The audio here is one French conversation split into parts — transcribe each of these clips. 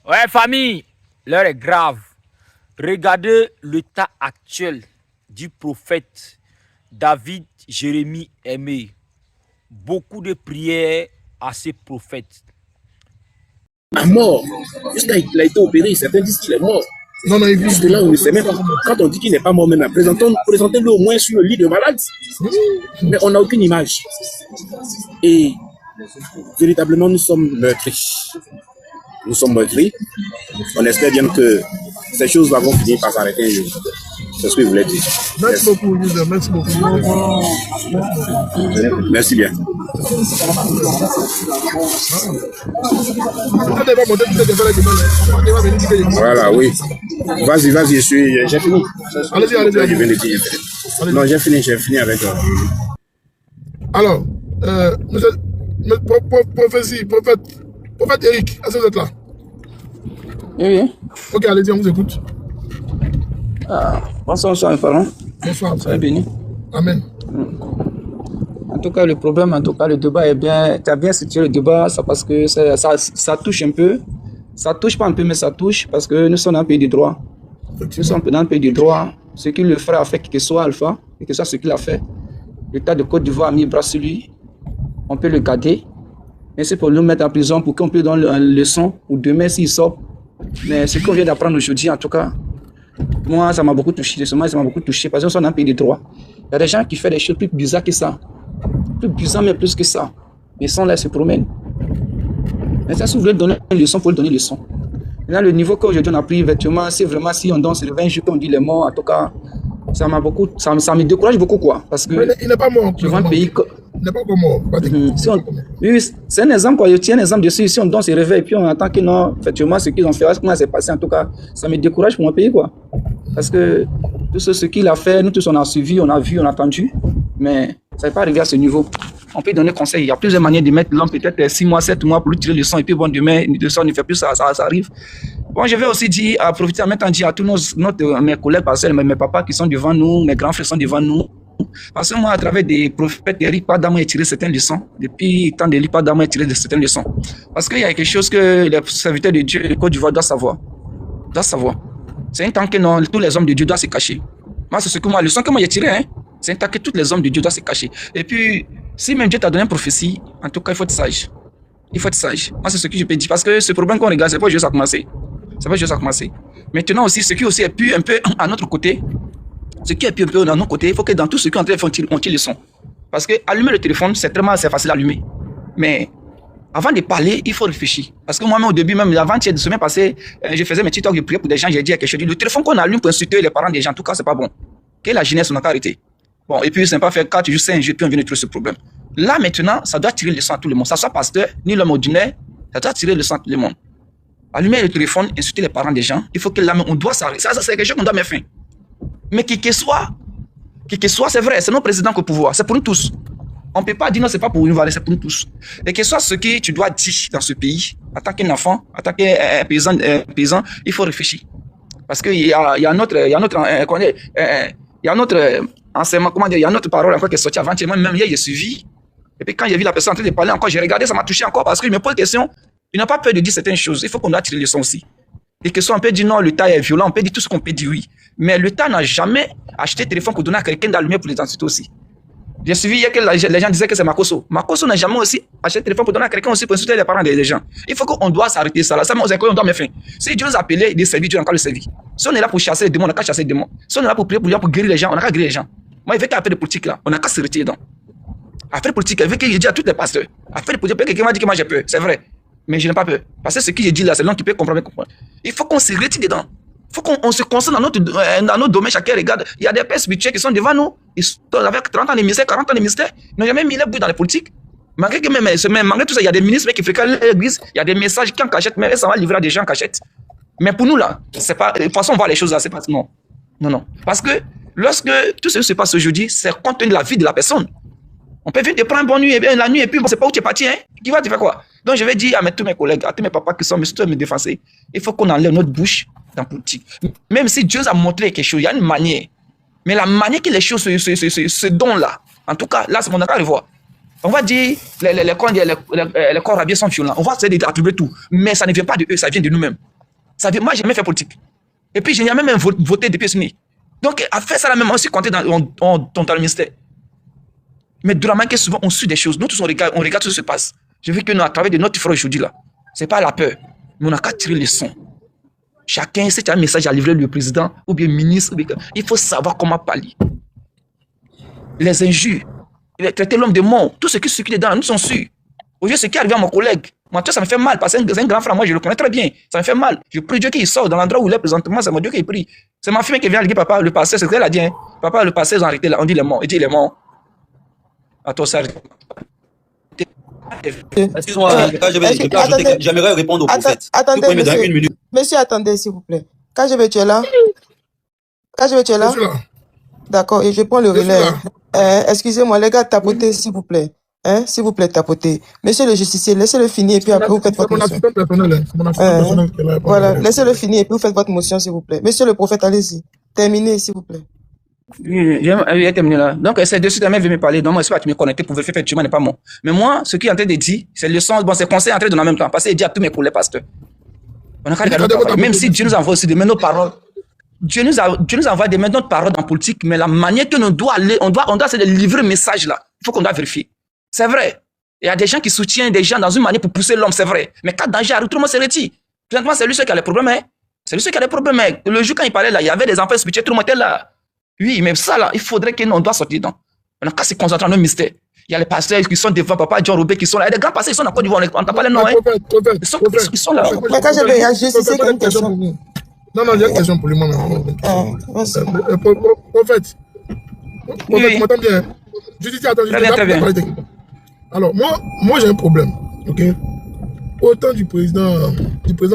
Ouais, famille, l'heure est grave. Regardez l'état actuel du prophète David Jérémie Aimé. Beaucoup de prières à ces prophètes. À mort. Jusqu'à il a été opéré, certains disent qu'il est mort. Non, non, juste là, on ne sait même pas. Quand on dit qu'il n'est pas mort maintenant, présentez-le au moins sur le lit de malade. Mais on n'a aucune image. Et véritablement, nous sommes meurtris. Nous sommes meurtris. On espère bien que ces choses-là vont finir par s'arrêter. C'est ce que je voulais dire. Merci beaucoup, Lisa. Merci beaucoup. Merci bien. Voilà, oui. Vas-y, j'ai fini. Allez-y. Je viens de dire. Non, j'ai fini avec toi. Alors, prophète Eric, est-ce que vous êtes là? Oui. Ok, allez-y, on vous écoute. Bonsoir, mes parents. Bonsoir. Soyez bénis. Amen. En tout cas, le débat est bien. Tu as bien situé le débat, ça, parce que ça touche un peu. Ça touche pas un peu, mais ça touche parce que nous sommes dans un pays de droit. Nous sommes dans un pays de droit. Ce que le frère a fait, que ce soit Alpha, et que ce soit ce qu'il a fait, l'État de Côte d'Ivoire a mis bras sur lui. On peut le garder. Mais c'est pour le mettre en prison pour qu'on puisse donner une leçon ou demain s'il sort. Mais ce qu'on vient d'apprendre aujourd'hui, en tout cas, moi, ça m'a beaucoup touché. Ça m'a beaucoup touché parce que nous sommes dans un pays de droit. Il y a des gens qui font des choses plus bizarres que ça. Plus bizarres, mais plus que ça. Ils sont là, ils se promènent. Mais ça, si vous voulez donner une leçon, il faut lui donner une leçon. Maintenant, le niveau qu'aujourd'hui on a pris, effectivement, c'est vraiment si on danse le 20 jours qu'on dit les morts, en tout cas, ça me décourage beaucoup, quoi. Parce que il n'est pas mort. je vois un pays. Il n'est pas encore mort. Oui, c'est un exemple, quoi. Je tiens un exemple dessus. Si on danse et réveille, puis on entend que non, effectivement, ce qu'ils ont fait, comment c'est passé, en tout cas, ça me décourage pour mon pays, quoi. Parce que tout ce qu'il a fait, nous tous, on a suivi, on a vu, on a entendu, mais ça n'est pas arrivé à ce niveau. On peut donner conseil. Il y a plusieurs manières de mettre l'homme, peut-être 6 mois, 7 mois pour lui tirer le son, et puis bon, demain, le son ne fait plus ça, ça arrive. Bon, je vais aussi dire, profiter en même temps, dire à tous mes collègues, parce que mes papas qui sont devant nous, mes grands frères sont devant nous. Parce que moi, à travers des prophètes, Eric Padama a tiré certaines leçons. Depuis tant d'Eric Padama a tiré certaines leçons. Parce qu'il y a quelque chose que les serviteurs de Dieu de Côte d'Ivoire doivent savoir. C'est un temps que non, tous les hommes de Dieu doivent se cacher. Moi, c'est ce que moi, le leçon que moi j'ai tiré, hein. C'est un temps que tous les hommes de Dieu doivent se cacher. Et puis, si même Dieu t'a donné une prophétie, en tout cas, il faut être sage. Il faut être sage. Moi, c'est ce que je peux dire. Parce que ce problème qu'on regarde, c'est pas juste à commencer. C'est pas juste à commencer. Maintenant aussi, ce qui aussi est plus un peu à notre côté, ce qui est plus un peu dans notre côté, il faut que dans tout ce qui est en train de faire, on tire le son. Parce que allumer le téléphone, c'est facile à allumer. Mais avant de parler, il faut réfléchir. Parce que moi-même, au début, même avant-hier, de semaine passée, je faisais mes TikTok, je priais pour des gens, j'ai dit quelque chose. Le téléphone qu'on allume pour insulter les parents des gens, en tout cas, c'est pas bon. Que la jeunesse, on n'a qu'à arrêter. Bon, et puis, c'est pas faire 4 jours, 5 jours, puis on vient de trouver ce problème. Là, maintenant, ça doit tirer le sang à tout le monde. Ça soit pasteur, ni l'homme ordinaire, ça doit tirer le sang à tout le monde. Allumer le téléphone, insulter les parents des gens, il faut que là, on doit s'arrêter. Ça, c'est quelque chose qu'on doit mettre fin. Mais qui que soit, c'est vrai, c'est notre président au pouvoir, c'est pour nous tous. On ne peut pas dire non, c'est pas pour une vallée, c'est pour nous tous. Et que soit ce que tu dois dire dans ce pays, en tant qu'un enfant, en tant qu'un paysan, il faut réfléchir. Parce qu'il y a notre enseignement, comment dire, il y a notre parole encore qui est sortie avant-hier, même hier, j'ai suivi. Et puis quand j'ai vu la personne en train de parler encore, j'ai regardé, ça m'a touché encore parce que je me pose des questions. Il n'a pas peur de dire certaines choses. Il faut qu'on doit tirer les leçons aussi. Et que soit on peut dire non, l'État est violent, on peut dire tout ce qu'on peut dire, oui. Mais l'État n'a jamais acheté téléphone pour donner à quelqu'un d'allumer pour les insulter aussi. J'ai suivi hier que les gens disaient que c'est Makosso. Makosso n'a jamais aussi acheté téléphone pour donner à quelqu'un aussi pour insulter les parents des gens. Il faut qu'on doit s'arrêter ça. Là, ça, on doit mettre fin. Si Dieu nous a appelés de servir, Dieu n'a qu'à le servir. Si on est là pour chasser les démons, on n'a qu'à chasser les démons. Si on est là pour prier pour guérir les gens, on n'a qu'à guérir les gens. Moi, il veut qu'à faire des politiques là, on n'a qu'à se retirer dedans. À faire des politiques, il veut qu'il dise à tous les pasteurs. À faire des politiques, quelqu'un m'a dit que moi j'ai peur. C'est vrai. Mais je n'ai pas peur. Parce que ce que je dis là, c'est l'homme qui peut comprendre. Il faut qu'on se retire dedans. Il faut qu'on se concentre dans notre domaine. Chacun regarde. Il y a des pères spirituels qui sont devant nous. Ils sont avec 30 ans de ministère, 40 ans de ministère. Ils n'ont jamais mis les bouts dans les politiques. Malgré tout ça, il y a des ministres qui fréquentent l'église. Il y a des messages qui en cachette. Mais ça va livrer à des gens en cachette. Mais pour nous là, c'est pas. De toute façon, on voit les choses là. C'est pas. Non. Parce que lorsque tout ce qui se passe aujourd'hui, c'est compte tenu de la vie de la personne. On peut venir te prendre une bonne nuit, et bien la nuit, et puis bon, c'est pas où tu es parti, hein. Qui va te faire quoi? Donc je vais dire à tous mes collègues, à tous mes papas qui sont mes défenseurs, il faut qu'on enlève notre bouche dans la politique. Même si Dieu a montré quelque chose, il y a une manière. Mais la manière que les choses se donnent là, en tout cas, là, c'est mon accord de voir. On va dire, les corps rabiés sont violents. On va essayer d'attribuer tout. Mais ça ne vient pas de eux, ça vient de nous-mêmes. Ça veut, moi, j'ai jamais fait politique. Et puis, je n'ai jamais même voté depuis ce nid. Donc, à faire ça, là, même, on s'est compté dans le ministère. Mais de la manière que souvent, on suit des choses. Nous tous, on regarde ce qui se passe. Je veux que nous, à travers de notre frère aujourd'hui, là, c'est pas la peur. Mais on n'a qu'à tirer les sons. Chacun, si tu as un message à livrer le président, ou bien le ministre, il faut savoir comment parler. Les injures, il a traité l'homme de mort. Tout ce qui circule dedans, nous sommes sûrs. Aujourd'hui, ce qui est arrivé à mon collègue, moi, ça me fait mal, parce que c'est un grand frère, moi, je le connais très bien. Ça me fait mal. Je prie Dieu qu'il sort dans l'endroit où il est présentement, c'est mon Dieu qui prie. C'est ma fille qui vient dire, papa, le pasteur, c'est ce qu'elle a dit. Hein. Papa, le pasteur, ils ont arrêté là, on dit il est mort. Il dit il est mort. À toi, ça. Excuse-moi, j'aimerais répondre au prophète. Attendez, monsieur. Une minute. Monsieur, attendez, s'il vous plaît. KGB, tu es là? KGB, tu es là? Je suis là. D'accord, et je prends le Je suis relais. là. Excusez-moi, les gars, tapotez, s'il vous plaît. S'il vous plaît, tapotez. Monsieur le justicier, laissez-le finir et puis après vous faites votre C'est mon motion. assistant personnel. Hein. C'est mon assistant personnel qui est là. Voilà, laissez-le finir et puis vous faites votre motion, s'il vous plaît. Monsieur le prophète, allez-y. Terminez, s'il vous plaît. Oui, j'ai terminé là. Donc, c'est dessus de veut me parler. Donc, moi, je ne sais pas, tu me connecter pour vérifier effectivement n'est pas moi. Mais moi, ce qu'il est en train de dire, c'est le sens, bon, c'est conseil entré dans le même temps. Parce qu'il dit à tous mes collègues pasteurs. On a qu'à regarder notre travail. Même si Dieu nous envoie aussi de nos paroles. Dieu nous envoie des notre paroles dans la politique, mais la manière que nous doit aller, on doit c'est de livrer le message là. Il faut qu'on doit vérifier. C'est vrai. Il y a des gens qui soutiennent des gens dans une manière pour pousser l'homme, c'est vrai. Mais quand danger arrive, tout le monde se retire. Présentement, c'est lui qui a les problèmes. Hein. C'est lui qui a les problèmes. Hein. Le jour quand il parlait là, il y avait des enfants spirituels, tout le monde était là. Oui, mais ça là, il faudrait que nous, on doit sortir dedans. On a qu'à se concentrer dans nos mystères. Il y a les pasteurs qui sont devant Papa John Robert qui sont là. Il y a des grands pasteurs qui sont en Côte d'Ivoire, on n'entend pas les noms. Hein. Ils sont là. Mais KGB, il y a justicier qui a une question. Non, j'ai une question pour lui, moi-même. Prophète, Oui. m'entends bien. Justicier, attends, Très bien. Alors, moi j'ai un problème, ok? Autant du président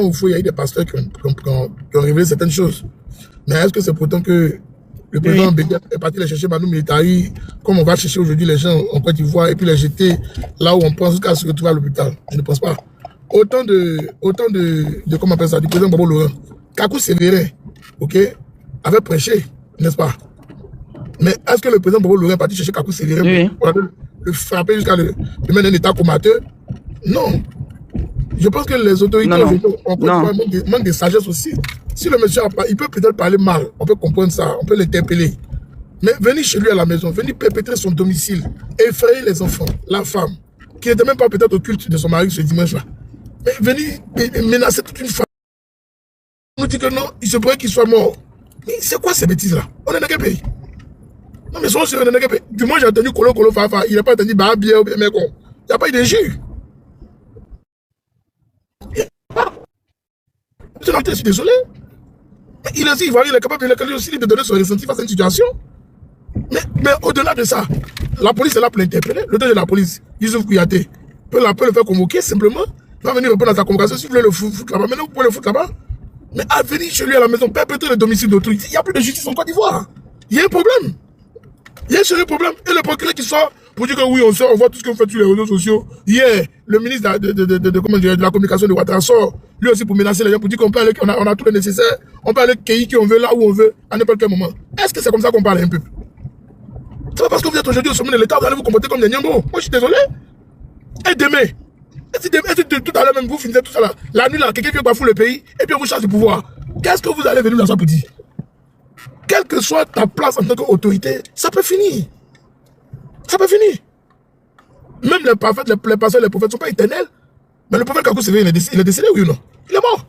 Oufo, il y a eu des pasteurs qui ont révélé certaines choses. Mais est-ce que c'est pourtant que le président Béguet est parti les chercher Manu Militari, comme on va chercher aujourd'hui les gens en Côte d'Ivoire, et puis les jeter là où on pense jusqu'à se retrouver à l'hôpital? Je ne pense pas. Autant de comment on appelle ça, du président Bobo Laurent, Kakou Sévéré, ok, avait prêché, n'est-ce pas? Mais est-ce que le président Bobo Laurent est parti chercher Kakou Sévéré pour le frapper jusqu'à le mettre en état comateux? Non. Je pense que les autorités en Côte d'Ivoire manquent de sagesse aussi. Si le monsieur il peut peut-être parler mal, on peut comprendre ça, on peut l'interpeller. Mais venir chez lui à la maison, venir perpétrer son domicile, effrayer les enfants, la femme, qui n'était même pas peut-être au culte de son mari ce dimanche-là. Mais venir menacer toute une femme. On nous dit que non, il se pourrait qu'il soit mort. Mais c'est quoi ces bêtises-là? On est dans quel pays? Non, mais souvent, on est dans quel pays? Du moins, j'ai entendu Kolo Fafa, il n'a pas entendu Babia ou bien Mekon. Il n'y a pas eu d'injure. Je suis désolé. Mais il est aussi ivoirien, il est capable aussi de donner son ressenti face à une situation. Mais au-delà de ça, la police est là pour l'interpeller. Le de la police, Youssouf Kouyaté, peut le faire convoquer simplement. Il va venir répondre à sa convocation. Si vous voulez le foutre là-bas, maintenant vous pouvez le foutre là-bas. Mais à venir chez lui à la maison, perpétrer le domicile d'autrui, il n'y a plus de justice en Côte d'Ivoire. Il y a un problème. Il y a un sérieux problème. Et le procureur qui sort pour dire que oui, on voit tout ce que vous faites sur les réseaux sociaux. Hier, le ministre de la communication de Ouattara sort, lui aussi pour menacer les gens, pour dire qu'on peut aller, on a tout le nécessaire, on peut aller cueillir qui on veut, là où on veut, à n'importe quel moment. Est-ce que c'est comme ça qu'on parle à un peuple? C'est pas parce que vous êtes aujourd'hui au sommet de l'État, vous allez vous comporter comme des Nyambo. Moi, je suis désolé. Et demain, tout à l'heure même, vous finissez tout ça là. La nuit là, quelqu'un qui bafoue le pays, et puis on vous charge du pouvoir. Qu'est-ce que vous allez venir dans ça pour dire? Quelle que soit ta place en tant qu'autorité, ça peut finir. Ça peut finir. Même les prophètes, les pasteurs, les prophètes ne sont pas éternels. Mais le prophète Kakou Sévéré, il est décédé, oui ou non? Il est mort.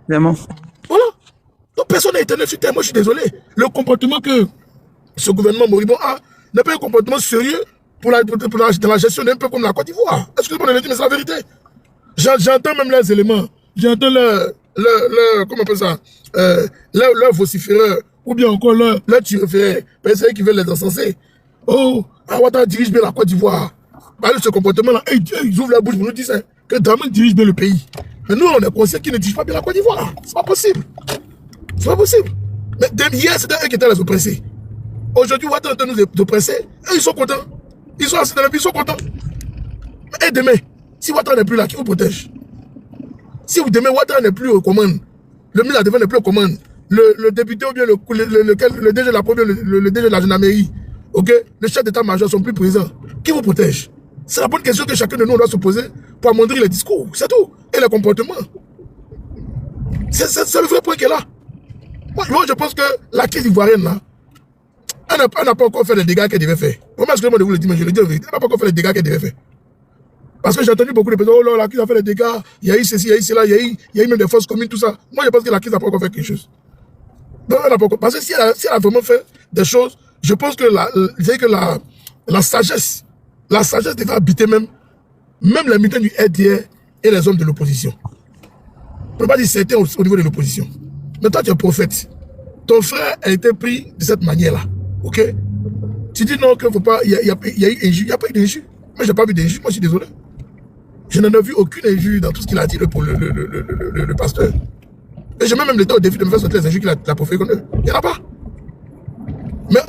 Il est mort. Voilà. Donc personne n'est éternel sur terre. Moi, je suis désolé. Le comportement que ce gouvernement moribond a n'est pas un comportement sérieux dans la gestion d'un peuple comme la Côte d'Ivoire. Excusez-moi de le dire, mais c'est la vérité. J'entends même leurs éléments. J'entends comment on appelle ça? Leurs vociféreurs. Ou bien encore leur tueurs, personnes qui veulent les encenser. Oh, Ouattara dirige bien la Côte d'Ivoire. Par ce comportement-là, ils ouvrent la bouche pour nous dire que Dramane dirige bien le pays. Mais nous, on est conscients qu'ils ne dirigent pas bien la Côte d'Ivoire. C'est pas possible. C'est pas possible. Mais hier, c'était eux qui étaient les oppressés. Aujourd'hui, Ouattara est en train de nous oppresser. Et ils sont contents. Ils sont assis dans la vie, ils sont contents. Et demain, si Ouattara n'est plus là, qui vous protège? Si demain, Ouattara n'est plus aux commandes, le ministre de la Défense n'est plus aux commandes, le député ou bien le DG de la première, le DG de la gendarmerie, ok, le chef d'état-major sont plus présents. Qui vous protège? C'est la bonne question que chacun de nous doit se poser pour amoindrir les discours. C'est tout. Et les comportements. C'est le vrai point qui est là. Moi, je pense que la crise ivoirienne, là, elle n'a pas encore fait les dégâts qu'elle devait faire. Moi, excusez-moi de vous le dire, mais je le dis, elle n'a pas encore fait les dégâts qu'elle devait faire. Parce que j'ai entendu beaucoup de personnes, oh là, la crise a fait les dégâts, il y a eu ceci, il y a eu cela, il y a eu même des fausses communes, tout ça. Moi, je pense que la crise n'a pas encore fait quelque chose. Non, elle n'a pas encore. Parce que si elle a vraiment fait des choses, je pense que la sagesse devait habiter même les militants du RDR et les hommes de l'opposition. On ne peut pas dire certains au niveau de l'opposition. Mais toi, tu es prophète. Ton frère a été pris de cette manière-là. Ok? Tu dis non, qu'il ne faut pas. Il y a eu injure. Il n'y a pas eu d'injure. Moi, je n'ai pas vu d'injure. Moi, je suis désolé. Je n'en ai vu aucune injure dans tout ce qu'il a dit le pasteur. Et je mets même l'État au défi de me faire sortir les injures qu'il a proférées contre eux. Il n'y en a pas. Mais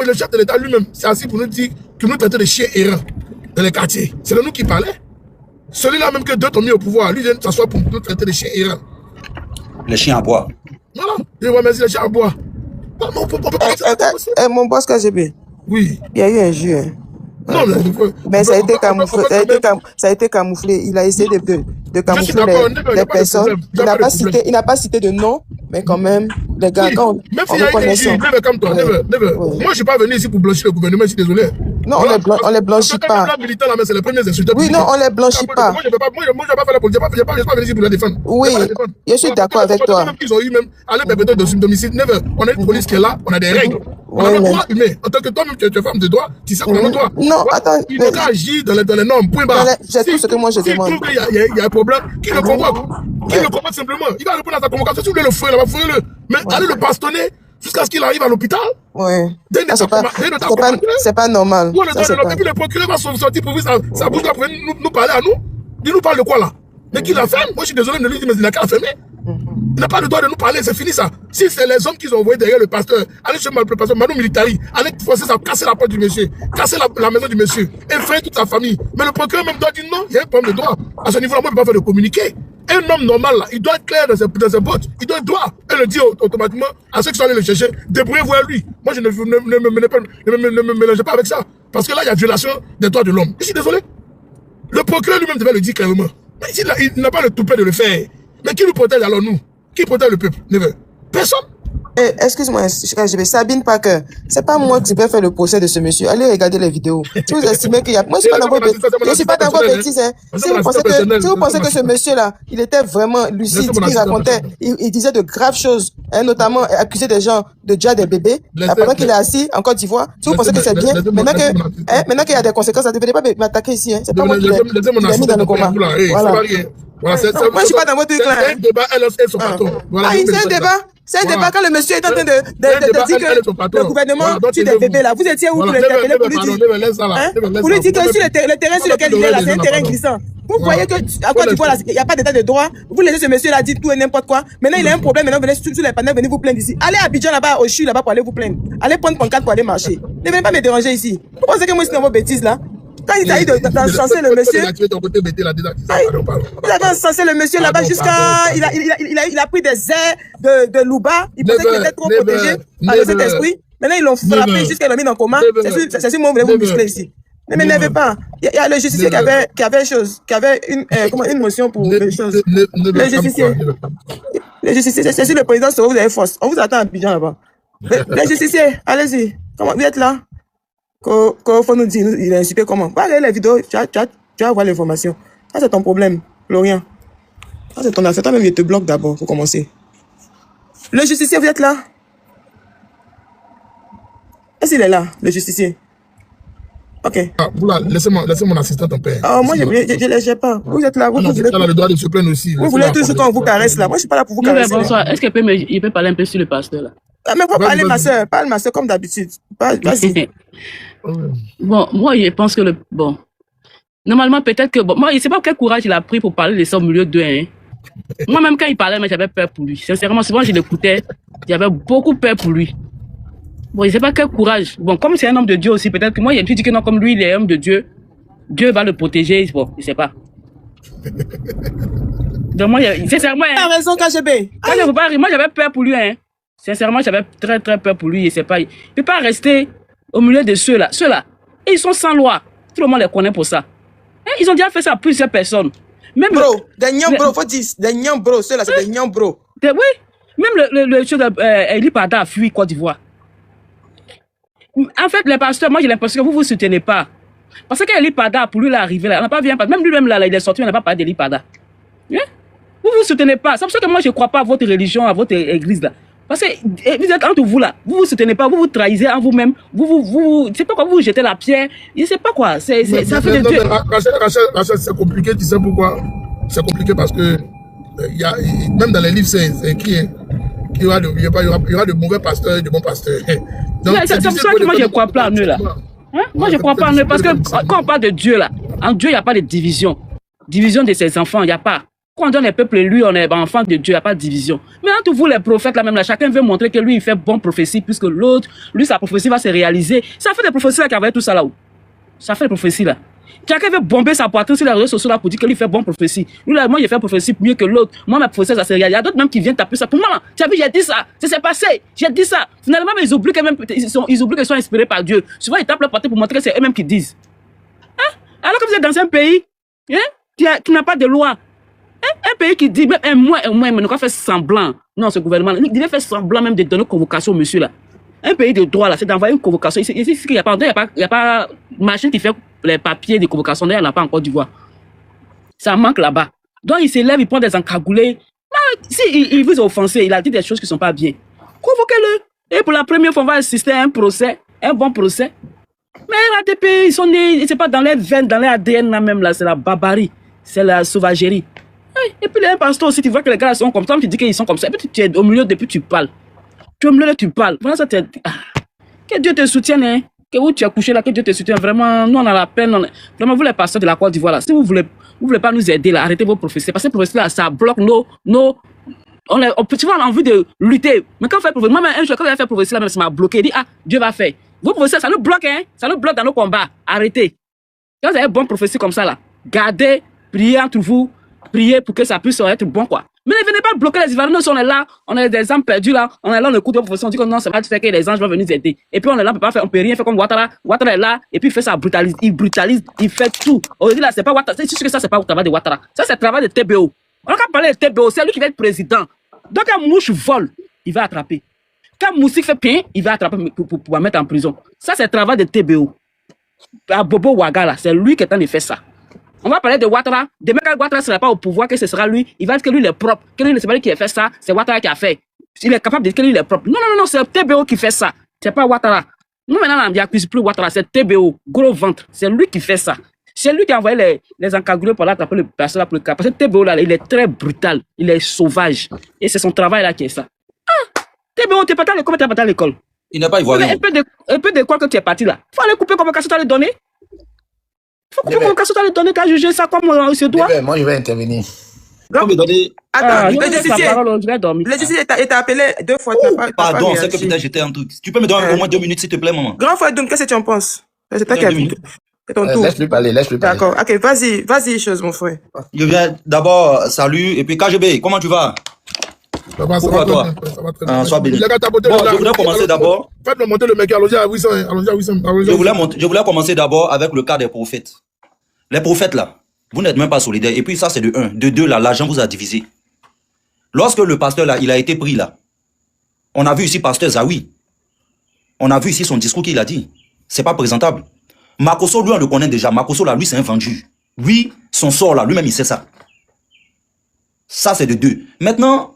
le chef de l'État lui-même s'est assis pour nous dire que nous traitons de chiens errants dans les quartiers. C'est de nous qui parlait. Celui-là même que d'autres ont mis au pouvoir, lui vient s'asseoir pour nous traiter de chiens errants. Les chiens à bois. Voilà. Je vois merci les chiens à bois. On peut pas Mon boss KGB. Oui. Il y a eu un jeu. Hein. Non, mais ça a été camouflé. Ça a été camouflé. Il a essayé de camoufler les personnes. Il n'a pas cité de nom, mais quand même, les gars, quand même s'il y a une injure, comme toi, moi, je ne suis pas venu ici pour blanchir le gouvernement, je suis désolé. Non, on les blanchit pas. C'est les premiers insulteurs. Oui, non, on les blanchit pas. Moi, je ne vais pas faire la politique. Je ne vais pas venir ici pour la défendre. Oui, je suis d'accord avec toi. Même qu'ils ont eu même à l'intérieur de domicile. On a une police qui est là, on a des règles. On a le droit humain. En tant que toi-même, tu es femme de droit, tu sais qu'on a le droit. Non, attends. Il doit agir dans les normes. Point barre. C'est tout ce que moi je demande. S'il trouve qu'il y a un problème, qu'il le convoque. Qu'il le convoque simplement. Il va répondre à sa convocation. Si vous voulez le fouiller là-bas, fouillez-le. Mais allez le bastonner jusqu'à ce qu'il arrive à l'hôpital. Oui. C'est pas normal. Et puis le procureur va sortir pour ouvrir sa bouche là pour nous parler à nous. Il nous parle de quoi là? Mais qu'il a ferme. Moi je suis désolé de lui dire, mais il n'a qu'à la fermer. Il n'a pas le droit de nous parler, c'est fini ça. Si c'est les hommes qui ont envoyé derrière le pasteur, allez chez le pasteur Manu Militari, allez forcer ça, casser la porte du monsieur, casser la maison du monsieur, effrayer toute sa famille. Mais le procureur même doit dire non, il y a un problème de droit. À ce niveau-là, moi je ne peux pas faire de communiquer. Un homme normal là, il doit être clair dans ses bottes, il doit être droit. Et le dire automatiquement à ceux qui sont allés le chercher, débrouillez-vous à lui. Moi je ne me mélangez pas avec ça. Parce que là il y a violation des droits de l'homme. Je suis désolé. Le procureur lui-même devait le dire clairement. Mais il n'a pas le toupet de le faire. Mais qui nous protège alors nous? Qui protège le peuple? Personne. Excuse-moi, Sabine Parker, c'est pas moi qui vais faire le procès de ce monsieur. Allez regarder les vidéos. Si vous estimez qu'il y a... Moi, je ne suis pas dans vos bêtises. Si vous pensez que ce monsieur-là, il était vraiment lucide, il racontait, il disait de graves choses, hein, notamment accuser des gens de déjà des bébés, pendant qu'il est assis en Côte d'Ivoire. Si vous pensez que c'est bien, maintenant qu'il y a des conséquences, ça ne devait pas m'attaquer ici. C'est pas moi qui l'ai mis dans le coma. Voilà. Moi, je suis pas dans votre truc là. C'est un débat, elle et son patron. C'est un débat. C'est un débat quand le monsieur est en train de dire que le gouvernement tue des bébés là. Vous étiez où pour l'interpeller pour lui dire pour lui dire que sur le terrain sur lequel il est là, c'est un terrain glissant. Vous voyez que à Côte d'Ivoire, il n'y a pas d'état de droit. Vous laissez ce monsieur là dire tout et n'importe quoi. Maintenant, il a un problème. Maintenant, venez sur les panneaux, venez vous plaindre ici. Allez à Abidjan là-bas, au CHU là-bas pour aller vous plaindre. Allez prendre pancarte pour aller marcher. Ne venez pas me déranger ici. Vous pensez que moi, c'est dans vos bêtises là? Quand il s'agit d'encenser le monsieur, vous avez encensé le monsieur là-bas jusqu'à... Il a pris des airs de Louba. Il pensait qu'il était trop protégé par le Saint-Esprit. Maintenant, ils l'ont frappé jusqu'à l'ont mis en coma. C'est sûr, moi, vous voulez vous muscler ici. Ne m'énervez pas. Il y a le justicier qui avait une motion pour les choses. Le justicier, c'est sur le président, vous avez force. On vous attend à Abidjan là-bas. Le justicier, allez-y. Comment vous êtes là? Quand faut nous dire, il est insulté comment? Va regarder les vidéos, tu vas voir l'information. Ça, c'est ton problème, Florian. Ça, c'est ton affaire. Toi-même, il te bloque d'abord, pour commencer. Le justicier, vous êtes là? Est-ce qu'il est là, le justicier? Ok. Laissez mon assistant en paix. Moi, je ne l'ai pas. Vous êtes là. Vous voulez le droit de se plaindre aussi. Vous voulez tout ce qu'on vous caresse là. Moi, je ne suis pas là pour vous caresser. Bonsoir. Est-ce qu'il peut parler un peu sur le pasteur là? Mais faut parler ma soeur. Parle ma soeur comme d'habitude. Vas-y. Bon, moi, je pense que bon. Normalement, peut-être que... Bon, moi, je ne sais pas quel courage il a pris pour parler de ça au milieu d'eux. Hein. Moi-même, quand il parlait, j'avais peur pour lui. Sincèrement, souvent, je l'écoutais. J'avais beaucoup peur pour lui. Bon, je ne sais pas quel courage. Bon, comme c'est un homme de Dieu aussi, peut-être que moi, j'ai pu dire que non, comme lui, il est homme de Dieu. Dieu va le protéger. Bon, je ne sais pas. Donc, moi, sincèrement... Tu as raison, KGB. Moi, j'avais peur pour lui. Hein. Sincèrement, j'avais très, très peur pour lui. Je ne sais pas. Il ne peut pas rester au milieu de ceux-là. Ceux-là, ils sont sans loi. Tout le monde les connaît pour ça. Et ils ont déjà fait ça à plusieurs personnes. Même bro, des nyam bro, faut dire, des nyam bro, ceux-là, c'est des nyam bro. Oui, même le chose Eli Pada a fui Côte d'Ivoire. En fait, les pasteurs, moi j'ai l'impression que vous soutenez pas. Parce que Eli Pada, pour lui, il est arrivé là, on n'a pas vu un pasteur. Même lui-même là, il est sorti, on n'a pas parlé d'Eli Pada. Hein? Vous soutenez pas. C'est pour ça que moi je ne crois pas à votre religion, à votre église là. Parce que vous êtes entre vous là, vous soutenez pas, vous trahissez en vous-même, c'est pas quoi, vous jetez la pierre, je sais pas quoi, ça fait de Dieu. Rachel, c'est compliqué, tu sais pourquoi? C'est compliqué parce que même dans les livres, c'est écrit qu'il y aura de mauvais pasteurs et de bons pasteurs. C'est pour ça que moi je ne crois pas en eux là. Hein? Moi je ne crois pas en eux parce que quand on parle de Dieu là, en Dieu il n'y a pas de division. Division de ses enfants, il n'y a pas. Quand on donne les peuples élus, on est enfant de Dieu, il n'y a pas de division. Mais entre vous, les prophètes, là même, là, chacun veut montrer que lui, il fait bonne prophétie, puisque l'autre, lui, sa prophétie va se réaliser. Ça fait des prophéties là qui avaient tout ça là-haut. Ça fait des prophéties là. Chacun veut bomber sa poitrine sur les réseaux sociaux là pour dire que lui fait bonne prophétie. Lui, là, moi, il fait prophétie mieux que l'autre. Moi, ma prophétie, ça se réalise. Il y a d'autres même qui viennent taper ça. Pour moi, là, tu as vu, j'ai dit ça. Ça s'est passé. J'ai dit ça. Finalement, ils oublient quand même, ils oublient qu'ils sont inspirés par Dieu. Souvent, ils tapent leur poitrine pour montrer que c'est eux-mêmes qui disent. Hein? Alors que vous êtes dans un pays, hein, qui n'a pas de loi. Un pays qui dit, même un mois, mais nous avons fait semblant. Non, ce gouvernement, il devait faire semblant même de donner convocation au monsieur là. Un pays de droit là, c'est d'envoyer une convocation. Ici, il n'y a pas machine qui fait les papiers de convocation. D'ailleurs, il n'y en a pas en Côte d'Ivoire. Ça manque là-bas. Donc, il s'élève, il prend des encagoulés. Si il vous a offensé, il a dit des choses qui ne sont pas bien. Convoquez-le. Et pour la première fois, on va assister à un procès, un bon procès. Mais la DP, ils sont nés, c'est pas dans les veines, dans les ADN là même là, c'est la barbarie, c'est la sauvagerie. Et puis les pasteurs aussi, tu vois que les gars sont comme ça, tu dis qu'ils sont comme ça. Et puis tu es au milieu, depuis tu parles. Tu es au milieu, tu parles. Voilà ça, que Dieu te soutienne, hein. Que où tu as couché là, que Dieu te soutienne. Vraiment, nous on a la peine. Vraiment, vous les pasteurs de la Côte d'Ivoire là, si vous voulez pas nous aider là, arrêtez vos prophéties. Parce que les prophéties là, ça bloque tu vois, on a envie de lutter. Mais quand on fait prophétie, moi un jour, quand j'ai fait prophétie là, même ça m'a bloqué. Il dit, Dieu va faire. Vos prophéties, ça nous bloque, hein. Ça nous bloque dans nos combats. Arrêtez. Quand vous avez une bonne prophétie comme ça là, gardez, priez entre vous. Prier pour que ça puisse être bon, quoi. Mais ne venez pas bloquer les Ivoiriens. Nous, on est là, on a des âmes perdues là, on est là, on écoute vos professeurs, on dit que non, ça va faire que les anges vont venir nous aider. Et puis on est là, on peut rien faire comme Ouattara. Ouattara est là, et puis il fait ça, il brutalise, il fait tout. On dit là, c'est pas Ouattara, c'est sûr que ça, c'est pas le travail de Ouattara. Ça, c'est le travail de TBO. On a qu'à parler de TBO, c'est lui qui va être président. Donc, quand mouche vole, il va attraper. Quand Moussik fait pain, il va attraper pour mettre en prison. Ça, c'est le travail de TBO. À Bobo Ouaga, là, c'est lui qui est en train de faire ça. On va parler de Ouattara. Demain, quand Ouattara ne sera pas au pouvoir, que ce sera lui, il va dire que lui, il est propre. Que lui, c'est pas lui qui a fait ça, c'est Ouattara qui a fait. Il est capable de dire que lui, il est propre. Non, c'est TBO qui fait ça. C'est pas Ouattara. Nous, maintenant, on n'accuse plus Ouattara, c'est TBO, gros ventre. C'est lui qui fait ça. C'est lui qui a envoyé les encagoulés pour attraper le personne là pour le cas. Parce que TBO, là, il est très brutal. Il est sauvage. Et c'est son travail, là, qui est ça. TBO, t'es pas à l'école, comment t'es pas à l'école? Il n'est pas ivoirien. Un peu de quoi que tu es parti là. Faut aller couper convocation, tu as les données. Faut couper convocation, tu as les données, tu as jugé ça comme on se doit. Moi, je vais intervenir. Faut me donner. Attends, le justicier t'a appelé 2 fois. Pardon, c'est que peut-être j'étais un truc. Tu peux me donner au moins 2 minutes, s'il te plaît, maman. Grand frère Doum, qu'est-ce que tu en penses? C'est toi qui as vu. C'est ton tour. Laisse-lui parler. D'accord, ok, vas-y, chose, mon frère. Je viens d'abord, salut, et puis KGB, comment tu vas? Ça va très bien. Sois béni. Bon, je voulais commencer d'abord. Faites-le monter le mec, allons-y à 800. Je voulais commencer d'abord avec le cas des prophètes. Les prophètes là, vous n'êtes même pas solidaires. Et puis ça, c'est de 1. De 2, là, l'argent vous a divisé. Lorsque le pasteur là, il a été pris là, on a vu ici pasteur Zawi. On a vu ici son discours qu'il a dit. C'est pas présentable. Makosso, lui, on le connaît déjà. Makosso là, lui, c'est un vendu. Lui, son sort là, lui-même, il sait ça. Ça, c'est de 2. Maintenant,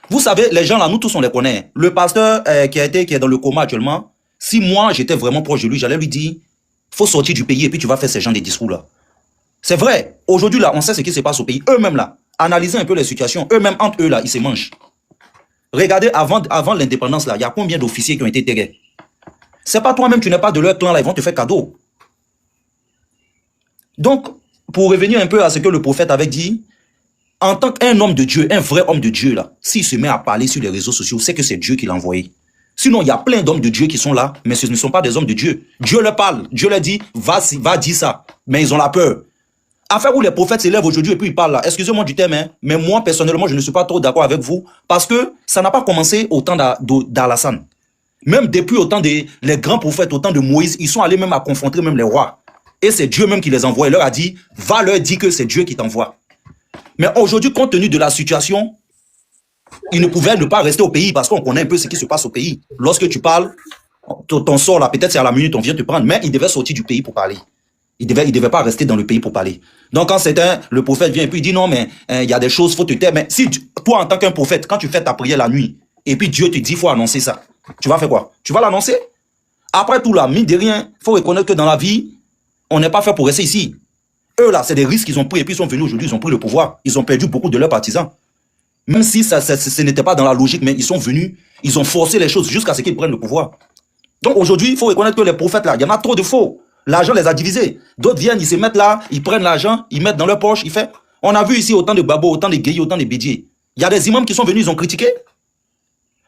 vous savez, les gens là, nous tous, on les connaît. Le pasteur qui est dans le coma actuellement, si moi, j'étais vraiment proche de lui, j'allais lui dire, faut sortir du pays et puis tu vas faire ces gens des discours là. C'est vrai. Aujourd'hui là, on sait ce qui se passe au pays. Eux-mêmes là, analysez un peu les situations. Eux-mêmes, entre eux là, ils se mangent. Regardez, avant l'indépendance là, il y a combien d'officiers qui ont été terrés? C'est pas toi-même, tu n'es pas de leur clan là, ils vont te faire cadeau. Donc, pour revenir un peu à ce que le prophète avait dit, en tant qu'un homme de Dieu, un vrai homme de Dieu là, s'il se met à parler sur les réseaux sociaux, c'est que c'est Dieu qui l'a envoyé. Sinon, il y a plein d'hommes de Dieu qui sont là, mais ce ne sont pas des hommes de Dieu. Dieu leur parle, Dieu leur dit, va dire ça, mais ils ont la peur. Affaire où les prophètes s'élèvent aujourd'hui et puis ils parlent là, excusez-moi du terme, hein, mais moi personnellement, je ne suis pas trop d'accord avec vous, parce que ça n'a pas commencé au temps d'Alassane. Même depuis au temps des les grands prophètes, au temps de Moïse, ils sont allés même à confronter même les rois. Et c'est Dieu même qui les envoie. Il leur a dit, va leur dire que c'est Dieu qui t'envoie. Mais aujourd'hui, compte tenu de la situation, il ne pouvait ne pas rester au pays parce qu'on connaît un peu ce qui se passe au pays. Lorsque tu parles, ton sort là, peut-être c'est à la minute, on vient te prendre, mais il devait sortir du pays pour parler. Il devait pas rester dans le pays pour parler. Donc quand le prophète vient et puis il dit non, mais il y a des choses, faut te taire. Mais si toi, en tant qu'un prophète, quand tu fais ta prière la nuit, et puis Dieu te dit, faut annoncer ça, tu vas faire quoi? Tu vas l'annoncer? Après tout là, mine de rien, faut reconnaître que dans la vie, on n'est pas fait pour rester ici. Eux là, c'est des risques qu'ils ont pris et puis ils sont venus aujourd'hui, ils ont pris le pouvoir. Ils ont perdu beaucoup de leurs partisans. Même si ce n'était pas dans la logique, mais ils sont venus, ils ont forcé les choses jusqu'à ce qu'ils prennent le pouvoir. Donc aujourd'hui, il faut reconnaître que les prophètes là, il y en a trop de faux. L'argent les a divisés. D'autres viennent, ils se mettent là, ils prennent l'argent, ils mettent dans leur poche, ils font. On a vu ici autant de babos, autant de gays, autant de bédiers. Il y a des imams qui sont venus, ils ont critiqué.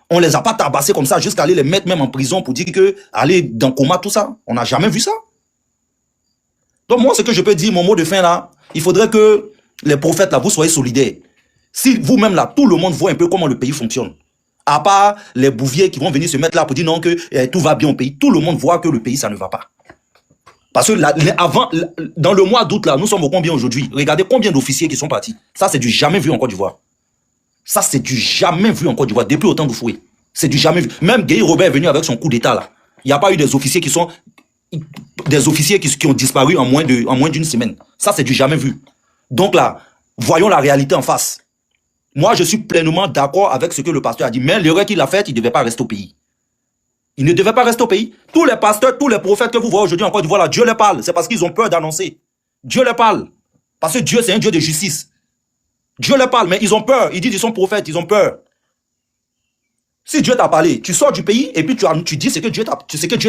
On les a pas tabassés comme ça jusqu'à aller les mettre même en prison pour dire que aller dans le coma, tout ça. On n'a jamais vu ça. Donc moi, ce que je peux dire, mon mot de fin là, il faudrait que les prophètes là, vous soyez solidaires. Si vous-même là, tout le monde voit un peu comment le pays fonctionne. À part les bouviers qui vont venir se mettre là pour dire non que tout va bien au pays. Tout le monde voit que le pays, ça ne va pas. Parce que dans le mois d'août, là, nous sommes au combien aujourd'hui? Regardez combien d'officiers qui sont partis. Ça, c'est du jamais vu en Côte d'Ivoire. Ça, c'est du jamais vu en Côte d'Ivoire, depuis autant de fouets. C'est du jamais vu. Même Guy Robert est venu avec son coup d'État, là. Il n'y a pas eu des officiers qui sont... Des officiers qui ont disparu en moins d'une semaine. Ça, c'est du jamais vu. Donc là, voyons la réalité en face. Moi, je suis pleinement d'accord avec ce que le pasteur a dit. Mais l'erreur qu'il a faite, il ne devait pas rester au pays. Il ne devait pas rester au pays. Tous les pasteurs, tous les prophètes que vous voyez aujourd'hui en Côte d'Ivoire, Dieu les parle. C'est parce qu'ils ont peur d'annoncer. Dieu les parle. Parce que Dieu, c'est un Dieu de justice. Dieu les parle, mais ils ont peur. Ils disent qu'ils sont prophètes, ils ont peur. Si Dieu t'a parlé, tu sors du pays et puis tu dis ce que Dieu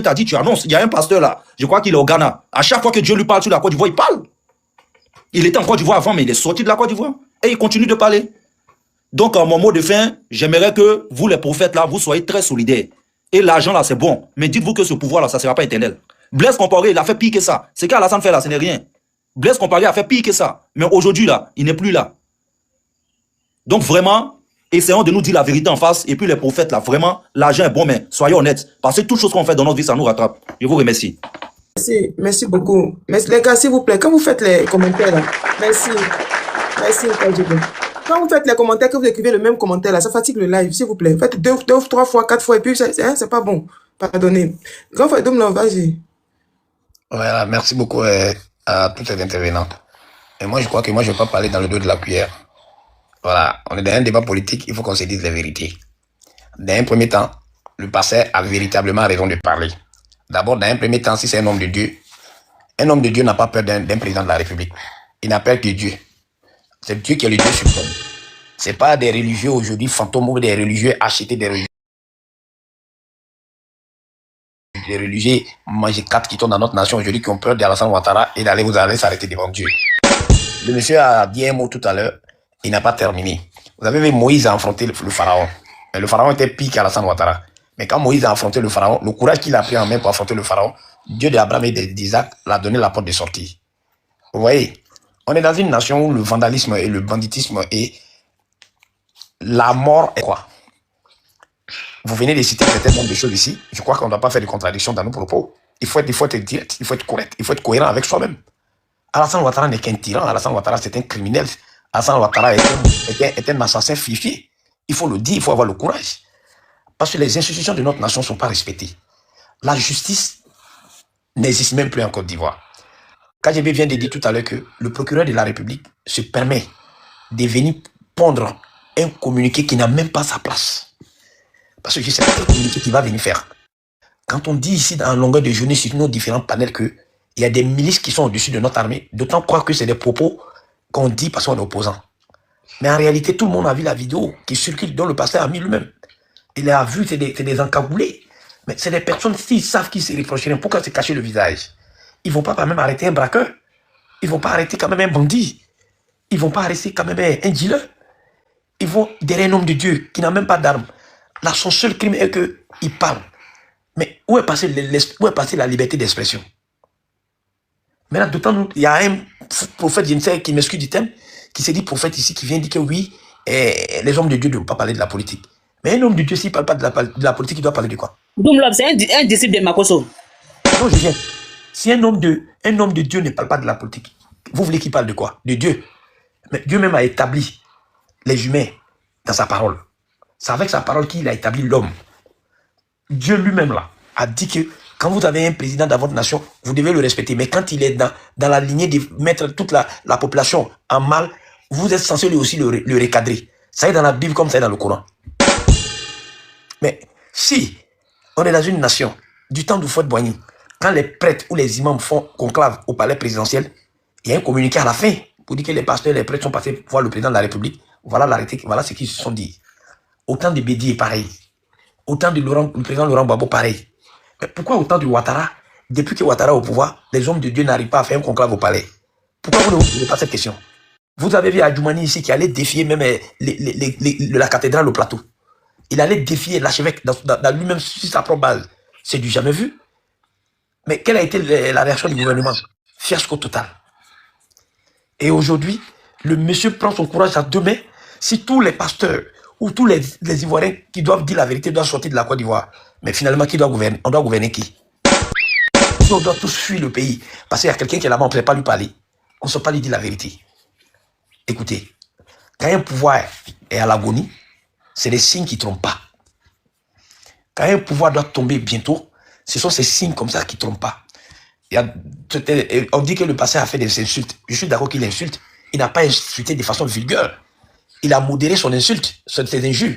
t'a dit, tu annonces. Il y a un pasteur là, je crois qu'il est au Ghana. À chaque fois que Dieu lui parle sur la Côte d'Ivoire, il parle. Il était en Côte d'Ivoire avant, mais il est sorti de la Côte d'Ivoire. Et il continue de parler. Donc, en mon mot de fin, j'aimerais que vous, les prophètes là, vous soyez très solidaires. Et l'argent là, c'est bon. Mais dites-vous que ce pouvoir là, ça ne sera pas éternel. Blaise Compaoré, il a fait pire que ça. Ce qu'Alassane fait là, ce n'est rien. Blaise Compaoré a fait pire que ça. Mais aujourd'hui là, il n'est plus là. Donc vraiment, essayons de nous dire la vérité en face. Et puis les prophètes là, vraiment, l'argent est bon, mais soyons honnêtes. Parce que toute chose qu'on fait dans notre vie, ça nous rattrape. Je vous remercie. Merci beaucoup. Mais les gars, s'il vous plaît, quand vous faites les commentaires là, merci. Quand vous faites les commentaires, que vous écrivez le même commentaire là, ça fatigue le live, s'il vous plaît. Faites 2, 3 fois, 4 fois, et puis c'est pas bon. Pardonnez. Grand frère Domino, vas-y. Voilà, merci beaucoup à tous les intervenants. Et moi, je crois que moi, je ne vais pas parler dans le dos de la cuillère. Voilà, on est dans un débat politique, il faut qu'on se dise la vérité. Dans un premier temps, le pasteur a véritablement raison de parler. D'abord, dans un premier temps, si c'est un homme de Dieu n'a pas peur d'un président de la République. Il n'a peur que Dieu. C'est Dieu qui est le Dieu suprême. Ce n'est pas des religieux aujourd'hui fantômes ou des religieux achetés, des religieux manger 4 qui sont dans notre nation aujourd'hui qui ont peur d'Alassane Ouattara et d'aller vous allez s'arrêter devant Dieu. Le monsieur a dit un mot tout à l'heure, il n'a pas terminé. Vous avez vu, Moïse a affronté le pharaon. Mais le pharaon était pire qu'Alassane Ouattara. Mais quand Moïse a affronté le pharaon, le courage qu'il a pris en main pour affronter le pharaon, Dieu d'Abraham et d'Isaac l'a donné la porte de sortie. Vous voyez, on est dans une nation où le vandalisme et le banditisme et la mort est quoi? Vous venez de citer un certain nombre de choses ici. Je crois qu'on ne doit pas faire de contradiction dans nos propos. Il faut être direct, il faut être correct, il faut être cohérent avec soi-même. Alassane Ouattara n'est qu'un tyran. Alassane Ouattara, c'est un criminel. Alassane Ouattara est un assassin fifié. Il faut le dire, il faut avoir le courage. Parce que les institutions de notre nation ne sont pas respectées. La justice n'existe même plus en Côte d'Ivoire. KGB vient de dire tout à l'heure que le procureur de la République se permet de venir pondre un communiqué qui n'a même pas sa place. Parce que je ne sais pas quel communiqué qu'il va venir faire. Quand on dit ici, dans longueur de journée, sur nos différents panels, qu'il y a des milices qui sont au-dessus de notre armée, d'autant croire que c'est des propos qu'on dit parce qu'on est opposant. Mais en réalité, tout le monde a vu la vidéo qui circule, dont le pasteur a mis lui-même. Il a vu, c'est des encagoulés. Mais c'est des personnes, s'ils savent qu'ils se reprocheraient, pourquoi se cacher le visage? Ils ne vont pas quand même arrêter un braqueur. Ils ne vont pas arrêter quand même un bandit. Ils ne vont pas arrêter quand même un dealer. Ils vont derrière un homme de Dieu qui n'a même pas d'armes. Là, son seul crime est qu'il parle. Mais où est passée la liberté d'expression? Maintenant, d'autant il y a un prophète, je ne sais, qui m'excuse du thème, qui s'est dit prophète ici, qui vient dire que oui, les hommes de Dieu ne doivent pas parler de la politique. Mais un homme de Dieu, s'il ne parle pas de la politique, il doit parler de quoi? Doumlob, c'est un disciple de Makoso. Non, je viens. Si un homme de Dieu ne parle pas de la politique, vous voulez qu'il parle de quoi? De Dieu. Mais Dieu même a établi les humains dans sa parole. C'est avec sa parole qu'il a établi l'homme. Dieu lui-même là a dit que quand vous avez un président dans votre nation, vous devez le respecter. Mais quand il est dans la lignée de mettre toute la population en mal, vous êtes censé lui aussi le recadrer. Ça est dans la Bible comme ça est dans le Coran. Mais si on est dans une nation, du temps de Fouad-Boigny, quand les prêtres ou les imams font conclave au palais présidentiel, il y a un communiqué à la fin pour dire que les pasteurs et les prêtres sont passés voir le président de la République. Voilà l'arrêté, voilà ce qu'ils se sont dit. Autant de Bédi est pareil. Autant de le président Laurent Gbagbo pareil. Mais pourquoi autant de Ouattara, depuis que Ouattara est au pouvoir, les hommes de Dieu n'arrivent pas à faire un conclave au palais? Pourquoi vous ne vous posez pas cette question? Vous avez vu Adjoumani ici qui allait défier même la cathédrale au plateau. Il allait défier l'archevêque dans lui-même sur sa propre base. C'est du jamais vu. Mais quelle a été la réaction du gouvernement? Fiasco total. Et aujourd'hui, le monsieur prend son courage à deux mains. Si tous les pasteurs ou tous les Ivoiriens qui doivent dire la vérité doivent sortir de la Côte d'Ivoire, mais finalement, qui doit gouverner? On doit gouverner qui? Si on doit tous fuir le pays, parce qu'il y a quelqu'un qui est là-bas, on ne peut pas lui parler. On ne sait pas lui dire la vérité. Écoutez, quand un pouvoir est à l'agonie, c'est des signes qui ne trompent pas. Quand un pouvoir doit tomber bientôt, ce sont ces signes comme ça qui ne trompent pas. On dit que le passé a fait des insultes. Je suis d'accord qu'il insulte. Il n'a pas insulté de façon vulgaire. Il a modéré son insulte, ses injures.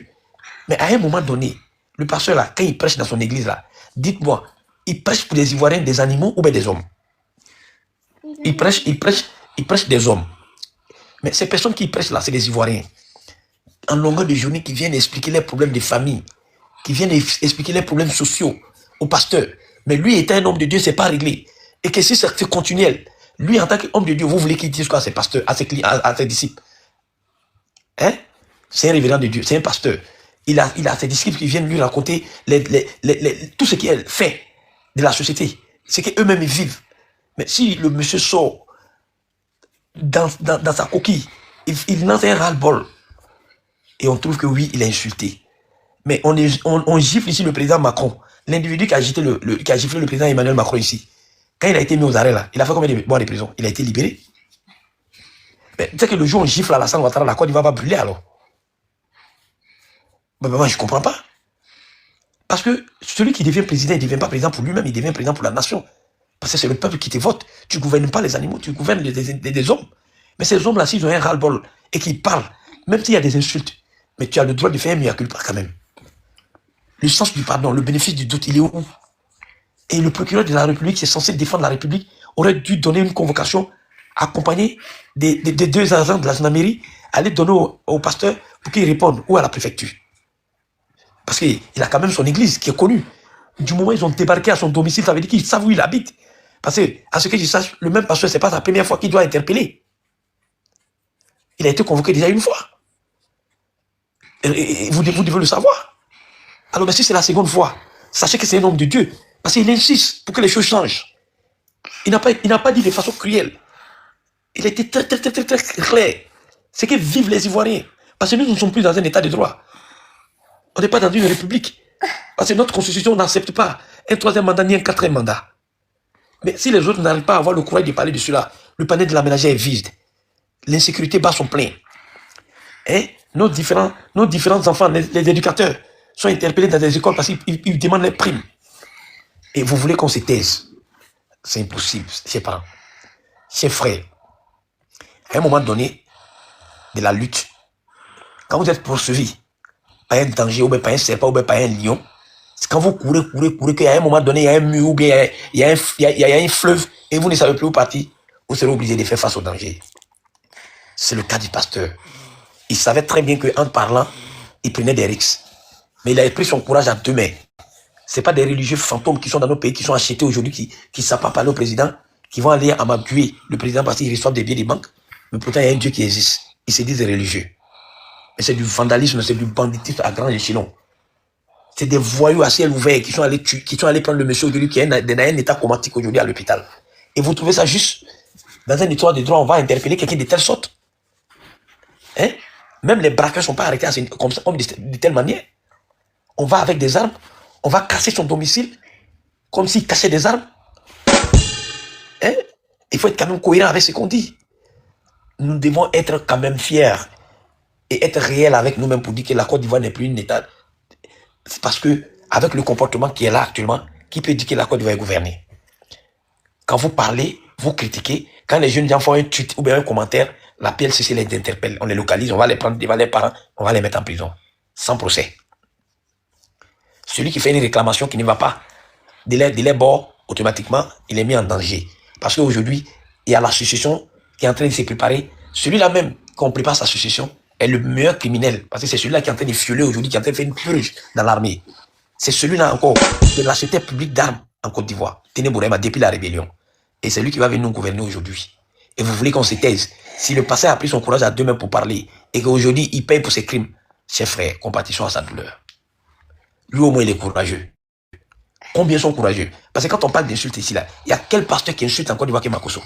Mais à un moment donné, le pasteur là, quand il prêche dans son église là, dites-moi, il prêche pour les Ivoiriens des animaux ou bien des hommes? Il prêche des hommes. Mais ces personnes qui prêchent là, c'est des Ivoiriens. En longueur de journée, qui viennent expliquer les problèmes de famille, qui viennent expliquer les problèmes sociaux au pasteur. Mais lui étant un homme de Dieu, c'est pas réglé. Et que si c'est continuel, lui en tant qu'homme de Dieu, vous voulez qu'il dise quoi à ses pasteurs, à ses disciples? Hein? C'est un révérend de Dieu, c'est un pasteur. Il a ses disciples qui viennent lui raconter tout ce qu'il fait de la société. C'est qu'eux-mêmes ils vivent. Mais si le monsieur sort dans sa coquille, il lance un ras-le-bol. Et on trouve que oui, il a insulté. Mais on gifle ici le président Macron. L'individu qui a giflé le président Emmanuel Macron ici. Quand il a été mis aux arrêts là, il a fait combien de mois de prison? Il a été libéré. Mais tu sais que le jour où on gifle à la salle Ouattara, la Côte d'Ivoire va brûler alors. Mais moi je ne comprends pas. Parce que celui qui devient président, il ne devient pas président pour lui-même, il devient président pour la nation. Parce que c'est le peuple qui te vote. Tu ne gouvernes pas les animaux, tu gouvernes des hommes. Mais ces hommes-là, s'ils ont un ras-le-bol et qu'ils parlent, même s'il y a des insultes, mais tu as le droit de faire un mea culpa quand même. Le sens du pardon, le bénéfice du doute, il est où? Et le procureur de la République, qui est censé défendre la République, aurait dû donner une convocation accompagnée des deux agents de la gendarmerie, aller donner au pasteur pour qu'il réponde, ou à la préfecture. Parce qu'il a quand même son église qui est connue. Du moment où ils ont débarqué à son domicile, ça veut dire qu'ils savent où il habite. Parce que, à ce que je sache, le même pasteur, ce n'est pas la première fois qu'il doit interpeller. Il a été convoqué déjà une fois. Et vous devez le savoir. Alors, mais si c'est la seconde fois, sachez que c'est un homme de Dieu. Parce qu'il insiste pour que les choses changent. Il n'a pas dit de façon cruelle. Il a été très clair. C'est que vivent les Ivoiriens. Parce que nous ne sommes plus dans un état de droit. On n'est pas dans une république. Parce que notre constitution n'accepte pas un troisième mandat ni un quatrième mandat. Mais si les autres n'arrivent pas à avoir le courage de parler de cela, le panier de la ménagère est vide. L'insécurité bat son plein. Et nos différents enfants, les éducateurs, sont interpellés dans des écoles parce qu'ils demandent les primes. Et vous voulez qu'on se taise? C'est impossible, chers parents. Chers frères, à un moment donné de la lutte, quand vous êtes poursuivi par un danger, ou bien par un serpent, ou bien par un lion, c'est quand vous courez, qu'à un moment donné, il y a un mur, ou bien il y a un fleuve, et vous ne savez plus où partir, vous serez obligé de faire face au danger. C'est le cas du pasteur. Il savait très bien qu'en parlant, il prenait des risques. Mais il a pris son courage à deux mains. Ce n'est pas des religieux fantômes qui sont dans nos pays, qui sont achetés aujourd'hui, qui ne savent pas parler au président, qui vont aller amabuer le président parce qu'ils reçoivent des billets des banques. Mais pourtant, il y a un Dieu qui existe. Ils se disent des religieux. Mais c'est du vandalisme, c'est du banditisme à grand échelon. C'est des voyous à ciel ouvert qui sont allés prendre le monsieur aujourd'hui qui est dans un état comatique aujourd'hui à l'hôpital. Et vous trouvez ça juste? Dans un histoire de droit, on va interpeller quelqu'un de telle sorte. Hein? Même les braqueurs ne sont pas arrêtés comme de telle manière. On va avec des armes, on va casser son domicile, comme s'il cachait des armes. Hein? Il faut être quand même cohérent avec ce qu'on dit. nous devons être quand même fiers et être réels avec nous-mêmes pour dire que la Côte d'Ivoire n'est plus un État. C'est parce que, avec le comportement qui est là actuellement, qui peut dire que la Côte d'Ivoire est gouvernée? Quand vous parlez, vous critiquez, quand les jeunes gens font un tweet ou bien un commentaire, la PLCC les interpelle, on les localise, on va les prendre devant les parents, on va les mettre en prison, sans procès. Celui qui fait une réclamation qui ne va pas de les bords, automatiquement, il est mis en danger. Parce qu'aujourd'hui, il y a l'association qui est en train de se préparer. Celui-là même, quand on prépare sa succession, est le meilleur criminel. Parce que c'est celui-là qui est en train de violer aujourd'hui, qui est en train de faire une purge dans l'armée. C'est celui-là encore, de l'acheteur public d'armes en Côte d'Ivoire. Ténébourema, depuis la rébellion. Et c'est lui qui va venir nous gouverner aujourd'hui. Et vous voulez qu'on se taise? Si le passé a pris son courage à deux mains pour parler, et qu'aujourd'hui, il paye pour ses crimes, chers frères, compatissons à sa douleur. Lui, au moins, il est courageux. Combien sont courageux? Parce que quand on parle d'insultes ici, là, il y a quel pasteur qui insulte en Côte d'Ivoire que Makosso?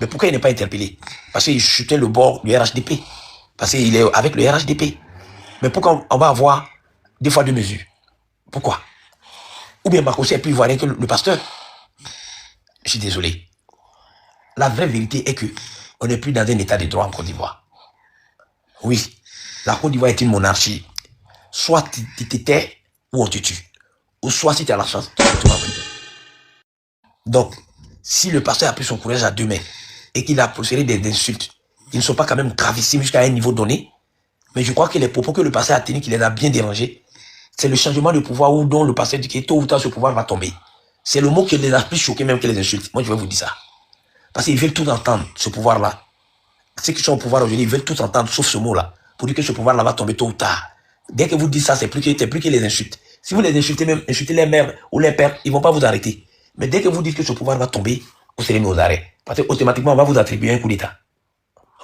Mais pourquoi il n'est pas interpellé? Parce qu'il chutait le bord du RHDP. Parce qu'il est avec le RHDP. Mais pourquoi on va avoir deux fois deux mesures? Pourquoi? Ou bien Makosso est plus ivoirien que le pasteur? Je suis désolé. La vraie vérité est que on n'est plus dans un état de droit en Côte d'Ivoire. Oui, la Côte d'Ivoire est une monarchie. Soit tu te tais ou on te tue. Ou soit si tu as la chance, tu retournes en prison. Donc, si le pasteur a pris son courage à deux mains et qu'il a procédé des insultes, ils ne sont pas quand même gravissimes jusqu'à un niveau donné, mais je crois que les propos que le pasteur a tenus, qui les a bien dérangés, c'est le changement de pouvoir où dont le pasteur dit que tôt ou tard ce pouvoir va tomber. C'est le mot qui les a plus choqués même que les insultes. Moi, je vais vous dire ça. Parce qu'ils veulent tout entendre, ce pouvoir-là. Ceux qui sont au pouvoir aujourd'hui, ils veulent tout entendre, sauf ce mot-là, pour dire que ce pouvoir-là va tomber tôt ou tard. Dès que vous dites ça, c'est plus que les insultes. Si vous les insultez, même insultez les mères ou les pères, ils ne vont pas vous arrêter. Mais dès que vous dites que ce pouvoir va tomber, vous serez mis aux arrêts. Parce que automatiquement, on va vous attribuer un coup d'État.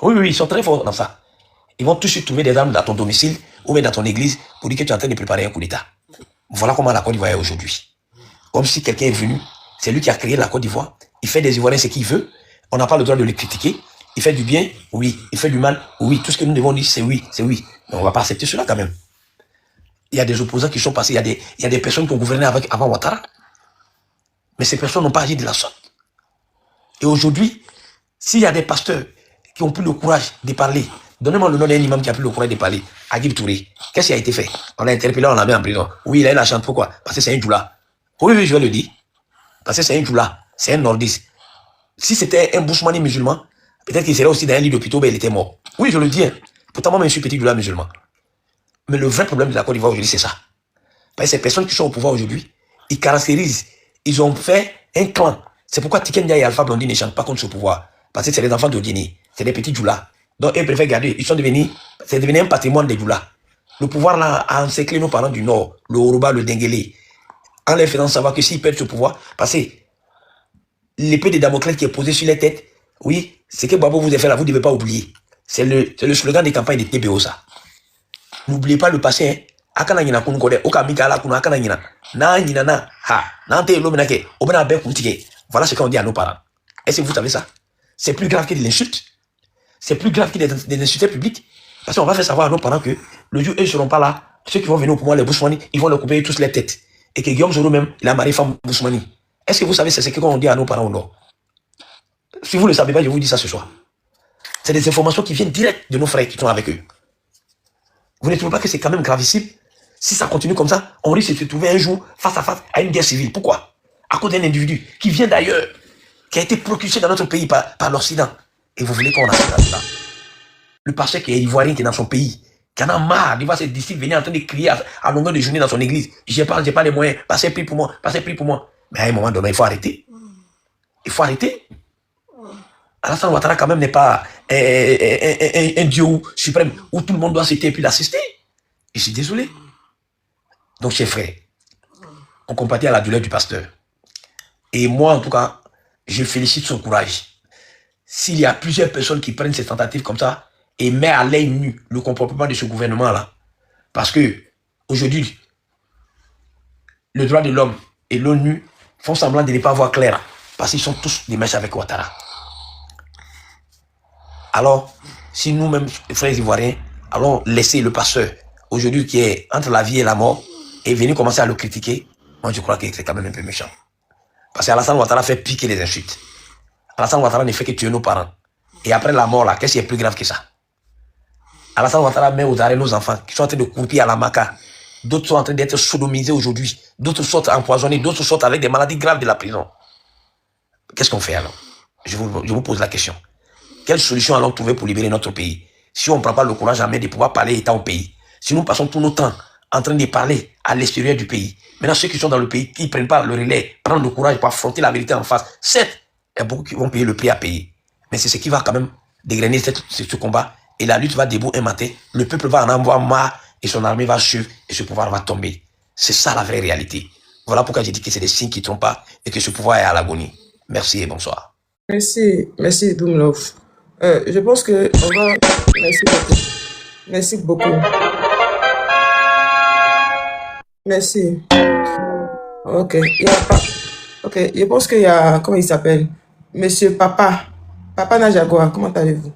Oui, ils sont très forts dans ça. Ils vont tout de suite trouver des armes dans ton domicile ou même dans ton église pour dire que tu es en train de préparer un coup d'État. Voilà comment la Côte d'Ivoire est aujourd'hui. Comme si quelqu'un est venu, c'est lui qui a créé la Côte d'Ivoire. Il fait des Ivoiriens ce qu'il veut. On n'a pas le droit de le critiquer. Il fait du bien, oui. Il fait du mal, oui. Tout ce que nous devons dire, c'est oui, c'est oui. Mais on ne va pas accepter cela quand même. Il y a des opposants qui sont passés, il y a des personnes qui ont gouverné avant Ouattara. Mais ces personnes n'ont pas agi de la sorte. Et aujourd'hui, s'il y a des pasteurs qui ont pris le courage de parler, donnez-moi le nom d'un imam qui a pris le courage de parler, Agib Touré. Qu'est-ce qui a été fait? On l'a interpellé, on l'a mis en prison. Oui, il a eu la chance. Pourquoi? Parce que c'est un djoula. Oui, je vais le dire. Parce que c'est un djoula. C'est un nordiste. Si c'était un Bousmani musulman, peut-être qu'il serait aussi dans un lit d'hôpital, mais il était mort. Oui, je le dis. Pourtant, moi, je suis petit djoula musulman. Mais le vrai problème de la Côte d'Ivoire aujourd'hui, c'est ça. Parce que ces personnes qui sont au pouvoir aujourd'hui, ils caractérisent, ils ont fait un clan. C'est pourquoi Tiken Dia et Alpha Blondy ne chantent pas contre ce pouvoir. Parce que c'est les enfants de Guinée, c'est des petits djoulas. Donc ils préfèrent garder, c'est devenu un patrimoine des djoulas. Le pouvoir là a encerclé nos parents du Nord, le Yoruba, le Denguélé, en leur faisant savoir que s'ils perdent ce pouvoir, parce que l'épée de Damoclès qui est posée sur les têtes, oui, ce que Babo vous a fait là, vous ne devez pas oublier. C'est le slogan des campagnes de TBO, ça. N'oubliez pas le passé, hein. Akana nyina kunu kode, oka mika ala kunu akana nyina. Na nyina na, ha, na ante lo menake, obena be kuntike. Voilà ce qu'on dit à nos parents. Est-ce que vous savez ça? C'est plus grave que de l'insulte. C'est plus grave que des insultes publiques. Parce qu'on va faire savoir à nos parents que le jour où ils ne seront pas là, ceux qui vont venir au pouvoir, les Bousmani, ils vont leur couper tous les têtes. Et que Guillaume Zoro même, il a marié femme Bousmani. Est-ce que vous savez c'est ce qu'on dit à nos parents ou non? Si vous ne le savez pas, je vous dis ça ce soir. C'est des informations qui viennent direct de nos frères qui sont avec eux. Vous ne trouvez pas que c'est quand même gravissime? Si ça continue comme ça, on risque de se trouver un jour face à face à une guerre civile. Pourquoi? À cause d'un individu qui vient d'ailleurs, qui a été propulsé dans notre pays par l'Occident. Et vous voulez qu'on assiste à cela? Le pasteur qui est ivoirien, qui est dans son pays, qui en a marre de voir ses disciples venir en train de crier à longueur de journée dans son église. J'ai pas les moyens, passez prie pour moi, passez prie pour moi. Mais à un moment donné, il faut arrêter. Il faut arrêter. Alassane Ouattara quand même n'est pas un dieu suprême où tout le monde doit se taire et puis l'assister. Je suis désolé. Donc, chers frères, on compatit à la douleur du pasteur. Et moi, en tout cas, je félicite son courage. S'il y a plusieurs personnes qui prennent ces tentatives comme ça et mettent à l'œil nu le comportement de ce gouvernement-là, parce que aujourd'hui, le droit de l'homme et l'ONU font semblant de ne pas voir clair, parce qu'ils sont tous des mèches avec Ouattara. Alors, si nous-mêmes, frères ivoiriens, allons laisser le pasteur, aujourd'hui qui est entre la vie et la mort, et venir commencer à le critiquer, moi je crois que c'est quand même un peu méchant. Parce qu'Alassane Ouattara fait piquer les insultes. Alassane Ouattara ne fait que tuer nos parents. Et après la mort, là, qu'est-ce qui est plus grave que ça? Alassane Ouattara met aux arrêts nos enfants qui sont en train de couper à la maca. D'autres sont en train d'être sodomisés aujourd'hui. D'autres sortent empoisonnés. D'autres sortent avec des maladies graves de la prison. Qu'est-ce qu'on fait alors? Je vous pose la question. Quelle solution allons-nous trouver pour libérer notre pays? Si on ne prend pas le courage en main de pouvoir parler état au pays, si nous passons tout notre temps en train de parler à l'extérieur du pays, maintenant ceux qui sont dans le pays, qui ne prennent pas le relais, prendre le courage pour affronter la vérité en face, certes, il y a beaucoup qui vont payer le prix à payer. Mais c'est ce qui va quand même dégrainer ce combat. Et la lutte va debout un matin. Le peuple va en avoir marre et son armée va suivre et ce pouvoir va tomber. C'est ça la vraie réalité. Voilà pourquoi j'ai dit que c'est des signes qui ne trompent pas et que ce pouvoir est à l'agonie. Merci et bonsoir. Merci Doomlove. Je pense que on va... Merci beaucoup. Merci. Ok. Il y a pas... Ok. Je pense qu'il y a... Comment il s'appelle? Monsieur Papa. Papa Najagua. Comment allez-vous?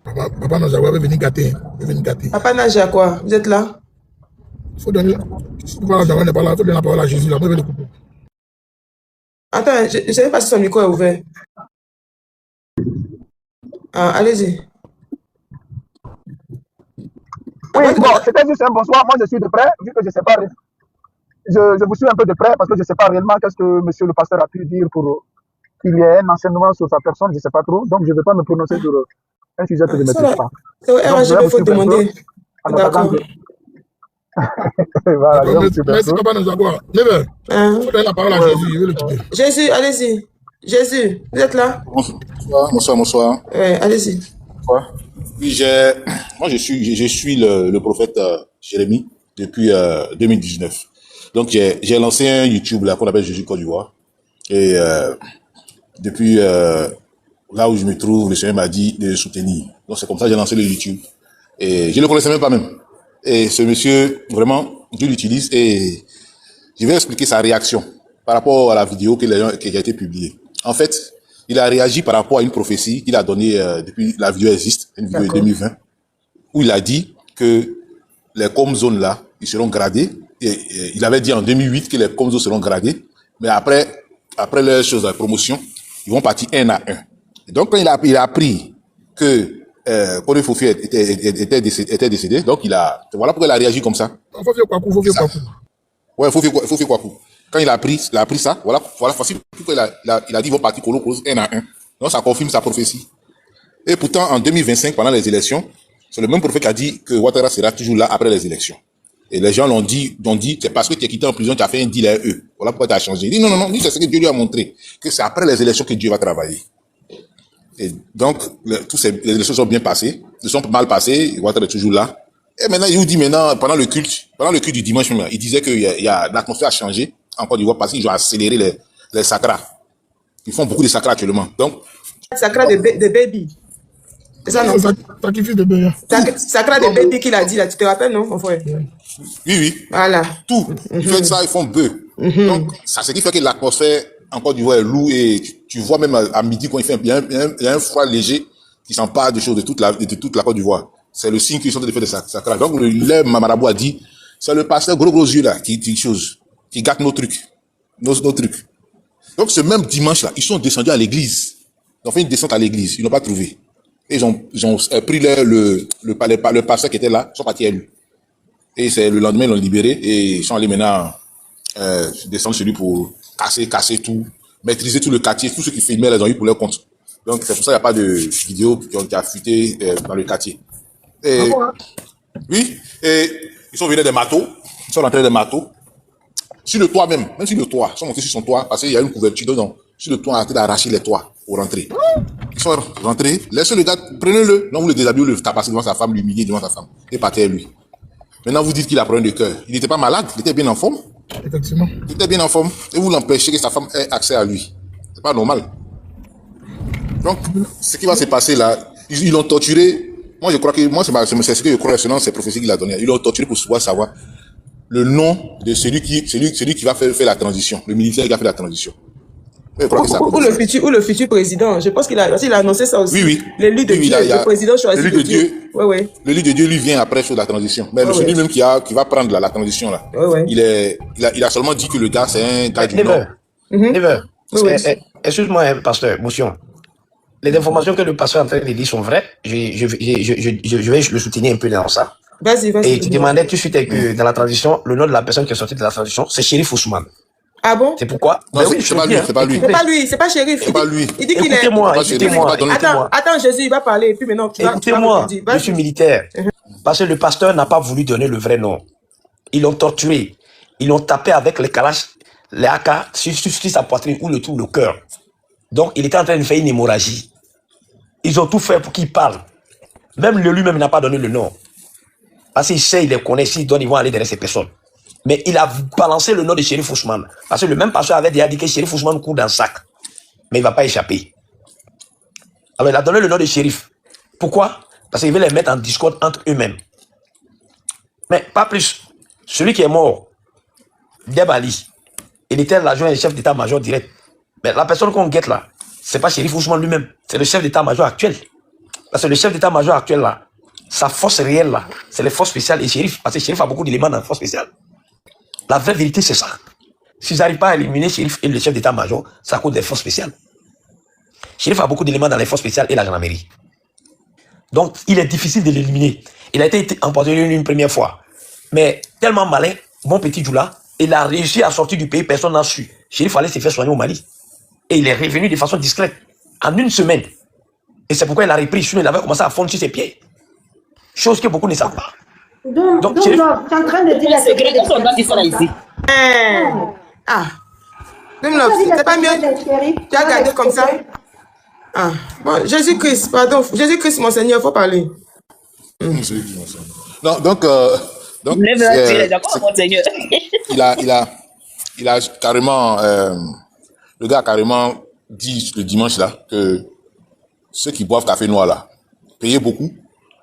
Papa Najagua veut venir gâter. Papa Najagua, vous êtes là? Il faut donner... Si Papa Najagua n'est pas là, il faut donner la parole à Jésus. Là, le couper. Attends, je ne sais pas si son micro est ouvert. Ah, allez-y. Oui, bon, c'était juste un bonsoir. Moi, je suis de près, vu que je ne sais pas. Je vous suis un peu de près parce que je ne sais pas réellement qu'est-ce que monsieur le pasteur a pu dire pour qu'il y ait un enseignement sur sa personne. Je ne sais pas trop. Donc, je ne vais pas me prononcer sur un sujet que je ne maîtrise pas. Il faut demander. D'accord. Voilà, merci Papa Najagua. Never. Il faut donner la parole à Jésus. Il veut le quitter. Jésus, allez-y. Jésus, vous êtes là? Bonsoir. Ouais, allez-y. Oui, moi je suis le prophète Jérémie depuis 2019. Donc j'ai lancé un YouTube là qu'on appelle Jésus Côte d'Ivoire. Et depuis là où je me trouve, le Seigneur m'a dit de le soutenir. Donc c'est comme ça que j'ai lancé le YouTube. Et je ne le connaissais même pas même. Et ce monsieur, vraiment, Dieu l'utilise et je vais expliquer sa réaction par rapport à la vidéo qui a été publiée. En fait, il a réagi par rapport à une prophétie qu'il a donnée depuis la vidéo existe, une vidéo de 2020, où il a dit que les zones là, ils seront gradés. Et il avait dit en 2008 que les zones seront gradés, mais après les choses, la promotion, ils vont partir un à un. Et donc quand il a appris que Kone Fofi était décédé, donc voilà pourquoi il a réagi comme ça. Fofi Kwaku. Ouais, Fofi Kwaku. Quand il a appris ça, voilà facile pourquoi il a dit qu'ils vont partir Kolo un à un. Donc ça confirme sa prophétie. Et pourtant, en 2025, pendant les élections, c'est le même prophète qui a dit que Ouattara sera toujours là après les élections. Et les gens l'ont dit, c'est parce que tu es quitté en prison, tu as fait un deal à eux. Voilà pourquoi tu as changé. Il dit non, c'est ce que Dieu lui a montré, que c'est après les élections que Dieu va travailler. Et donc, les élections sont bien passées, elles sont mal passées, Ouattara est toujours là. Et maintenant, il nous dit pendant le culte du dimanche, il disait que l'atmosphère a changé en Côte d'Ivoire parce qu'ils ont accéléré les sacras. Ils font beaucoup de sacras actuellement. Donc, sacras de baby. C'est ça, non? Sacrifice de bébé. Sacras de baby qu'il a dit là, tu te rappelles, non, mon frère? Oui. Voilà. Tout. Ils font ça, ils font bœuf. Donc, ça, ce qui fait que l'atmosphère en Côte d'Ivoire est lourde et tu vois même à midi quand il y a un froid léger qui s'empare des choses de toute la Côte d'Ivoire. C'est le signe qu'ils sont en train de faire des sacras. Donc, le Marabout a dit, c'est le pasteur gros yeux là qui gâte nos trucs. Nos trucs. Donc, ce même dimanche là, ils sont descendus à l'église. Ils ont fait une descente à l'église. Ils n'ont pas trouvé. Et ils ont pris le pasteur qui était là, ils sont partis à lui. Et c'est le lendemain, ils l'ont libéré et ils sont allés maintenant descendre chez lui pour casser tout, maîtriser tout le quartier. Tous ceux qui filmaient, les ont eu pour leur compte. Donc, c'est pour ça qu'il n'y a pas de vidéos qui a fuité dans le quartier. Et, oui, et ils sont venus des marteaux, ils sont rentrés des marteaux. Sur le toit même sur le toit, ils sont montés sur son toit parce qu'il y a une couverture dedans. Sur le toit, on a train d'arracher les toits pour rentrer. Ils sont rentrés, laissez le gars, prenez-le. Non, vous le déshabillez, le tapassez devant sa femme, l'humiliez devant sa femme. Et partez à lui. Maintenant, vous dites qu'il a problème de cœur. Il n'était pas malade, il était bien en forme. Effectivement. Il était bien en forme. Et vous l'empêchez que sa femme ait accès à lui. C'est pas normal. Donc, ce qui va se passer là, ils l'ont torturé. Moi, je crois que, c'est ce que je crois selon ces prophéties qu'il a données. Ils l'ont torturé pour pouvoir savoir le nom de celui qui va faire la transition, le militaire qui va faire la transition. Ou le futur président. Je pense qu'il a annoncé ça aussi. Oui. L'élu de Dieu, le président choisi de Dieu. Oui. L'élu de Dieu, lui, vient après sur la transition. Mais celui même qui va prendre la transition là. Il a seulement dit que le gars, c'est un gars du Nord. Never. Excuse-moi, pasteur, motion. les informations que le pasteur est en train de dire sont vraies. Je vais le soutenir un peu dans ça. Vas-y. Et tu demandais tout de suite que dans la transition, le nom de la personne qui est sortie de la transition, c'est Shérif Ousmane. Ah bon? C'est pourquoi? Non, c'est pas lui, c'est pas lui. C'est pas lui, c'est pas Shérif. C'est pas lui. Il dit qu'il est... Écoutez-moi. Attends, Jésus, il va parler, et puis maintenant... Écoutez-moi, je suis militaire. Parce que le pasteur n'a pas voulu donner le vrai nom. Ils l'ont torturé. Ils l'ont tapé avec les kalash, les AK, sur sa poitrine ou le cœur. Donc, il était en train de faire une hémorragie. Ils ont tout fait pour qu'il parle. Même lui-même n'a pas donné le nom. Parce qu'il sait, il les connaît, s'ils donnent, ils vont aller derrière ces personnes. Mais il a balancé le nom de Shérif Ousmane. Parce que le même pasteur avait déjà dit que Shérif Ousmane court dans le sac. Mais il ne va pas échapper. Alors il a donné le nom de Shérif. Pourquoi? Parce qu'il veut les mettre en discorde entre eux-mêmes. Mais pas plus. Celui qui est mort, Debali, il était l'adjoint et chef d'état-major direct. Mais la personne qu'on guette là, ce n'est pas Shérif Ousmane lui-même. C'est le chef d'état-major actuel. Parce que le chef d'état-major actuel là, sa force réelle là, c'est les forces spéciales et Shérif. Parce que Shérif a beaucoup d'éléments dans les forces spéciales. La vraie vérité, c'est ça. S'ils n'arrivent pas à éliminer Shérif et le chef d'état-major, c'est à cause des forces spéciales. Shérif a beaucoup d'éléments dans les forces spéciales et la gendarmerie. Donc, il est difficile de l'éliminer. Il a été empoisonné une première fois. Mais tellement malin, bon petit Djoula, il a réussi à sortir du pays, personne n'a su. Shérif allait se faire soigner au Mali. Et il est revenu de façon discrète, en une semaine. Et c'est pourquoi il a repris, sinon il avait commencé à fondre sur ses pieds. Chose que beaucoup ne savent pas. Donc tu es en train de dire la secret de ici. C'est pas mieux. Tu as gardé comme ça. Ah, bon, Jésus-Christ, pardon. Jésus-Christ, mon Seigneur, il faut parler. Non, donc il a carrément, le gars a carrément dit le dimanche là que ceux qui boivent café noir là, payez beaucoup.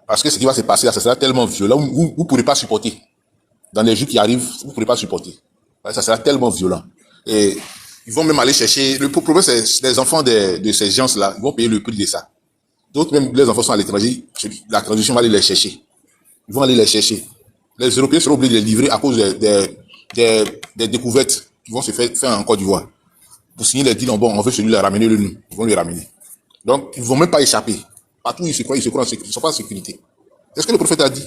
Parce que ce qui va se passer là, ça sera tellement violent, vous ne pourrez pas supporter. Dans les jours qui arrivent, vous ne pourrez pas supporter. Ça sera tellement violent. Et ils vont même aller chercher... Le problème, c'est les enfants de ces gens-là, ils vont payer le prix de ça. D'autres, même les enfants sont à l'étranger, la transition va aller les chercher. Ils vont aller les chercher. Les Européens seront obligés de les livrer à cause des découvertes qui vont se faire en Côte d'Ivoire. Pour signer les deals, bon, on veut celui-là ramener le nous. Ils vont le ramener. Donc, ils ne vont même pas échapper. Partout où ils se croient en sécurité. Ils ne sont pas en sécurité. C'est ce que le prophète a dit.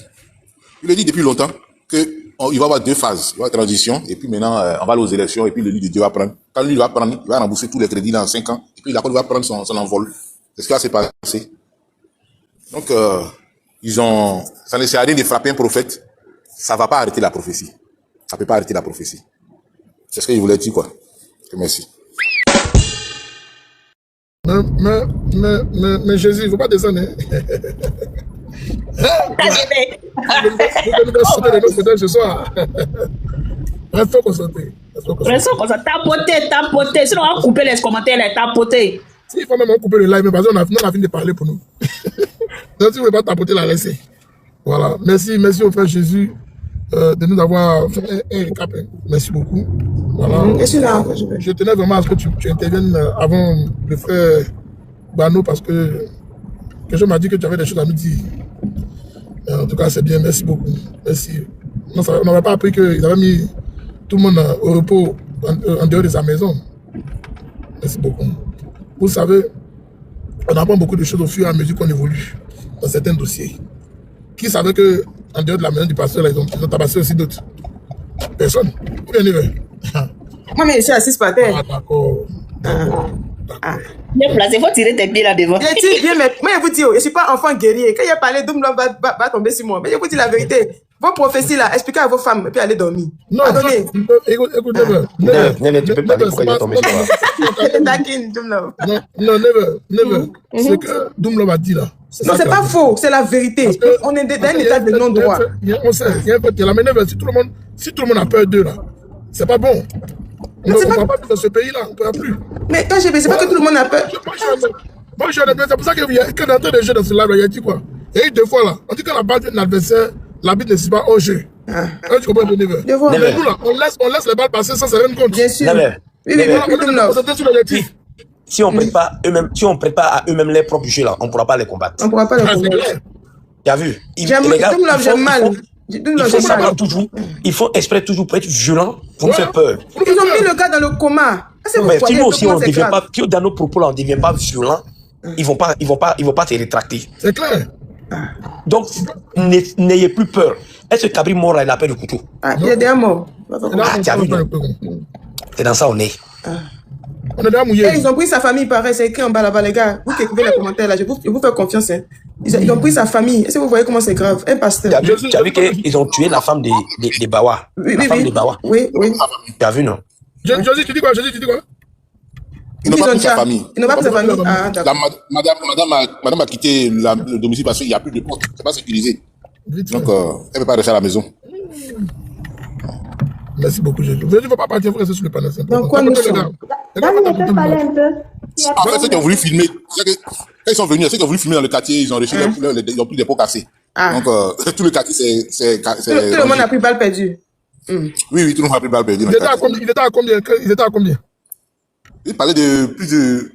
Il a dit depuis longtemps qu'il va y avoir 2 phases. Il va y avoir la transition, et puis maintenant, on va aller aux élections, et puis le lit de Dieu va prendre. Quand lui va prendre, il va rembourser tous les crédits dans 5 ans, et puis la Côte va prendre son envol. C'est ce qui va se passer. Donc, ça ne sert à rien de frapper un prophète. Ça ne va pas arrêter la prophétie. Ça ne peut pas arrêter la prophétie. C'est ce que je voulais dire, quoi. Merci. Mais Jésus, il ne faut pas descendre. Ce soir. Restons concentrés. Restons concentrés. Tapoter. Sinon, on va couper les commentaires, les tapoter. Il faut même couper le live, mais parce qu'on a fini de parler pour nous. Donc, si vous ne voulez pas tapoter, la laisser. Voilà. Merci au frère Jésus de nous avoir fait un récap. Merci beaucoup. Voilà. Je tenais vraiment à ce que tu interviennes avant le frère Bano parce que quelqu'un m'a dit que tu avais des choses à nous dire. En tout cas, c'est bien. Merci beaucoup. Merci. Non, on n'avait pas appris qu'ils avaient mis tout le monde au repos en dehors de sa maison. Merci beaucoup. Vous savez, on apprend beaucoup de choses au fur et à mesure qu'on évolue dans certains dossiers. Qui savait que en dehors de la maison du pasteur, ils ont tabassé aussi d'autres personnes? Bien élevé. Moi, mais je suis assise par terre. Ah, d'accord. Bien placé, il faut tirer tes pieds là devant. Je tire bien, mais moi, je vous dis, je ne suis pas enfant guerrier. Quand il a parlé, Doumlom va tomber sur moi. Mais je vous dis la vérité. Vos prophéties là, expliquez à vos femmes et puis allez dormir. Non, écoutez, Never, tu peux parler pourquoi il est tombé sur moi. Non, never. C'est que Doumlom a dit là. Non, c'est pas faux, c'est la vérité. On est dans un état de non-droit. On sait, il y a un fait qui est là, mais never, si tout le monde a peur d'eux là, c'est pas bon. On ne va pas vivre dans ce pays-là, on ne peut plus. Mais quand j'ai dit, c'est pas que tout le monde a peur. Moi, c'est pour ça que dans de jeu dans ce live, il y a dit quoi? Il y a eu 2 fois là. On dit que la balle d'un adversaire, l'arbitre ne suit pas au jeu. Tu comprends le niveau? Mais nous là, on laisse les balles passer sans se rendre compte. Bien sûr. Si on ne prête pas à eux-mêmes les propres jeux là, on ne pourra pas les combattre. On ne pourra pas les combattre. Tu as vu? J'aime mal. Il faut exprès toujours pour être violent, pour nous faire peur. Ils ont mis le gars dans le coma. Mais si nous aussi, on ne devient pas, dans nos propos là, on ne devient pas violent, ils vont pas se rétracter. C'est clair. Donc, n'ayez plus peur. Est-ce que Cabri mort là, il a peur du couteau? Il est déjà mort. Tu as vu, non? C'est dans ça on est. On est déjà mouillé. Ils ont pris sa famille, pareil, c'est écrit en bas là-bas, les gars. Vous qui écrivez les commentaires là, je vous fais confiance. Hein. Ils ont pris sa famille. Est-ce que vous voyez comment c'est grave? Un pasteur. Tu as vu qu'ils ont tué la femme des Bawa? La femme des Bawa. Oui. Tu as vu, non? Josie, tu dis quoi? Ils n'ont pas pris sa famille. Ils n'ont pas pris sa famille. Ah, d'accord. Madame a quitté le domicile parce qu'il n'y a plus de porte. C'est pas sécurisé. Donc, elle ne peut pas rester à la maison. Merci beaucoup, Jésus. Il ne faut pas partir, il faut rester sur le panneau. Donc, quoi, nous sommes? On peut parler un peu. En fait, ceux qui ont voulu filmer, quand ils sont venus, ceux qui ont voulu filmer dans le quartier, ils ont reçu ils ont pris des pots cassés. Donc, tout le quartier, c'est tout le monde a pris balle perdue. Oui, tout le monde a pris balle perdue. Il était à combien? Il parlait de plus de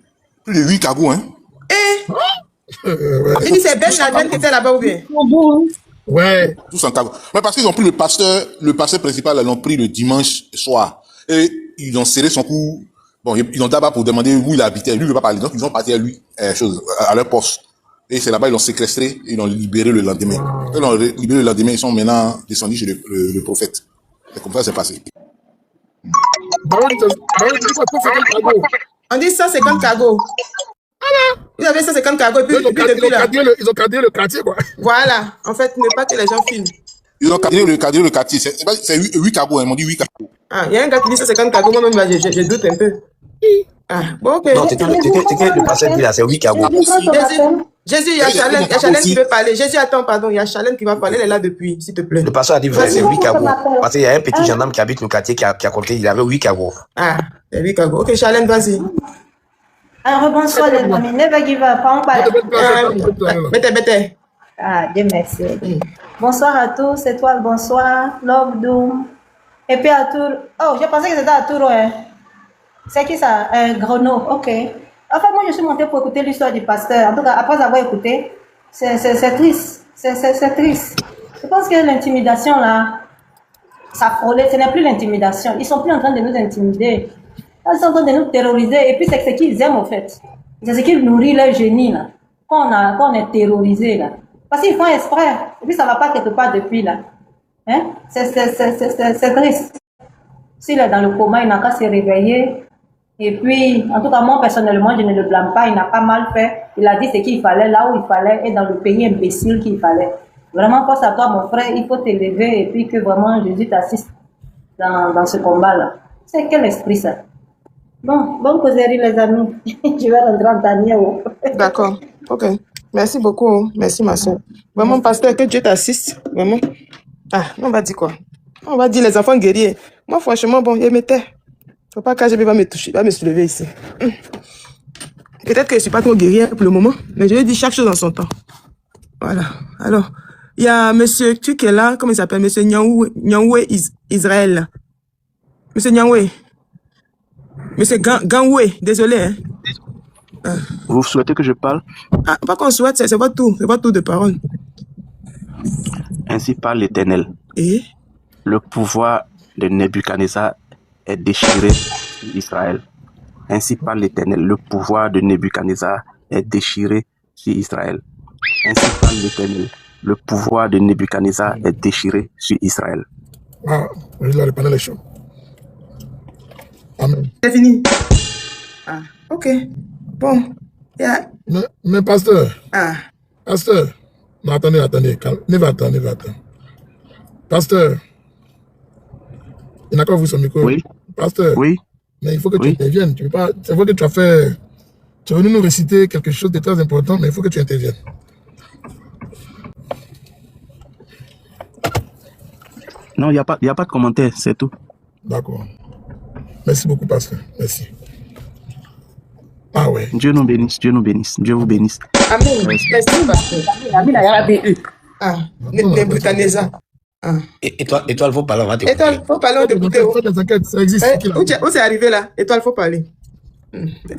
8 cagous, hein. Il dit c'est Ben Laden qui était là-bas ou bien? Ouais. Tous en cagou. Mais parce qu'ils ont pris le pasteur principal, ils l'ont pris le dimanche soir. Et ils ont serré son cou. Bon, ils ont d'abord pour demander où il habitait. Lui, il ne veut pas parler. Donc, ils ont parti à leur poste. Et c'est là-bas, ils l'ont séquestré, ils l'ont libéré le lendemain. Ils l'ont libéré le lendemain, ils sont maintenant descendus chez le prophète. C'est comme ça que c'est passé. On dit 150 cargos. Vous avez 150 cargos et puis depuis là. Ils ont cadré le quartier, quoi. Voilà. En fait, ne pas que les gens filment. Ils ont cadré le quartier. C'est 8 cargos, ils m'ont dit 8 cargos. Ah, il y a un gars qui dit 150 cargos, moi-même, je doute un peu. Ah, bon, ok. Non, c'est que le passé dit là, c'est 8 cargos. Jésus, il y a Chalène qui veut parler. Jésus, attends, pardon, il y a Chalène qui va parler, elle est là depuis, s'il te plaît. Le pasteur a dit vrai, c'est 8 cargos. Parce qu'il y a un petit gendarme qui habite le quartier qui a compté, il avait 8 cargos. Ah, c'est 8 cargos. Ok, Chalène, vas-y. Alors, bonsoir les amis, never give up, on parle. Mettez. Ah, Dieu merci. Bonsoir à tous, Étoile, bonsoir, Love Doom. Et puis à Tour. Oh, je pensais que c'était à Tour, hein. C'est qui ça? Grenoble, ok. En fait, moi, je suis montée pour écouter l'histoire du pasteur. En tout cas, après avoir écouté, c'est triste. C'est triste. Je pense que l'intimidation, là, ça frôlait. Ce n'est plus l'intimidation. Ils sont plus en train de nous intimider. Ils sont en train de nous terroriser. Et puis, c'est ce qu'ils aiment, en fait. C'est ce qui nourrit leur génie, là. Quand on est terrorisé, là. Parce qu'ils font exprès. Et puis, ça ne va pas quelque part depuis, là. Hein? C'est triste. S'il est dans le coma, il n'a qu'à se réveiller. Et puis, en tout cas, moi, personnellement, je ne le blâme pas. Il n'a pas mal fait. Il a dit ce qu'il fallait, là où il fallait, et dans le pays imbécile qu'il fallait. Vraiment, force à toi, mon frère. Il faut t'élever et puis que vraiment Jésus t'assiste dans ce combat-là. C'est quel esprit, ça? Bon, bonne causerie, les amis. Je vais rentrer en tanier. D'accord. Ok. Merci beaucoup. Merci, ma soeur. Vraiment, pasteur, que Dieu t'assiste. Vraiment. Ah, on va dire quoi? On va dire les enfants guerriers. Moi, franchement, bon, il m'était. Faut pas que je va me toucher, va me soulever ici. Peut-être que je suis pas trop guerrier pour le moment, mais je vais dire chaque chose en son temps. Voilà. Alors, il y a monsieur qui est là, comment il s'appelle? Monsieur Nyangwe Israël. Monsieur Nyangwe. Monsieur Gangwe, désolé. Hein. Vous souhaitez que je parle? Ah, pas qu'on souhaite, c'est pas tout. C'est pas tout de parole. Ainsi parle l'Éternel. Et? Le pouvoir de Nebuchadnezzar est déchiré sur Israël. Ainsi parle l'Éternel. Le pouvoir de Nebuchadnezzar est déchiré sur Israël. Ainsi parle l'Éternel. Le pouvoir de Nebuchadnezzar est déchiré sur Israël. Ah, là, le panel est chaud. Amen. C'est fini. Ah, ok. Bon. Yeah. Mais pasteur. Ah. Pasteur. Non, attendez. Calme. Ne va attendre. Pasteur. Il n'a qu'à ouvrir son micro. Oui. Pasteur. Oui. Mais il faut que tu interviennes. Tu peux pas. C'est vrai que tu as fait. Tu es venu nous réciter quelque chose de très important, mais il faut que tu interviennes. Non, il n'y a pas de commentaire, c'est tout. D'accord. Merci beaucoup, pasteur. Merci. Ah ouais. Dieu nous bénisse, Dieu nous bénisse, Dieu vous bénisse. Amen. Merci, pasteur. Amen. Ah, Nebuchadnezzar. Ah. Étoile, faut parler, on va t'écouter. Étoile, faut parler, on t'écoute. Des enquêtes, ça existe. Où c'est arrivé là? Étoile, faut parler.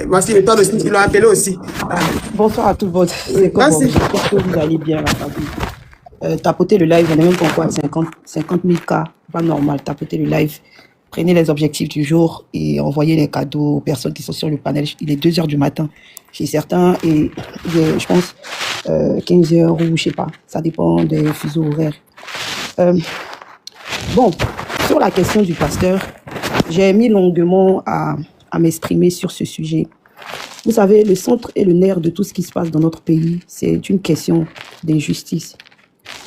Voici Étoile aussi, ils l'ont appelé aussi. Ah. Bonsoir à tout le monde. J'espère que vous allez bien, la famille. Tapotez le live, on est même pas encore à 50 000 cas. Pas normal, tapotez le live. Prenez les objectifs du jour et envoyez les cadeaux aux personnes qui sont sur le panel. Il est 2 h du matin chez certains et je pense 15 h ou je sais pas. Ça dépend des fuseaux horaires. Bon, sur la question du pasteur, j'ai mis longuement à m'exprimer sur ce sujet. Vous savez, le centre et le nerf de tout ce qui se passe dans notre pays, c'est une question d'injustice.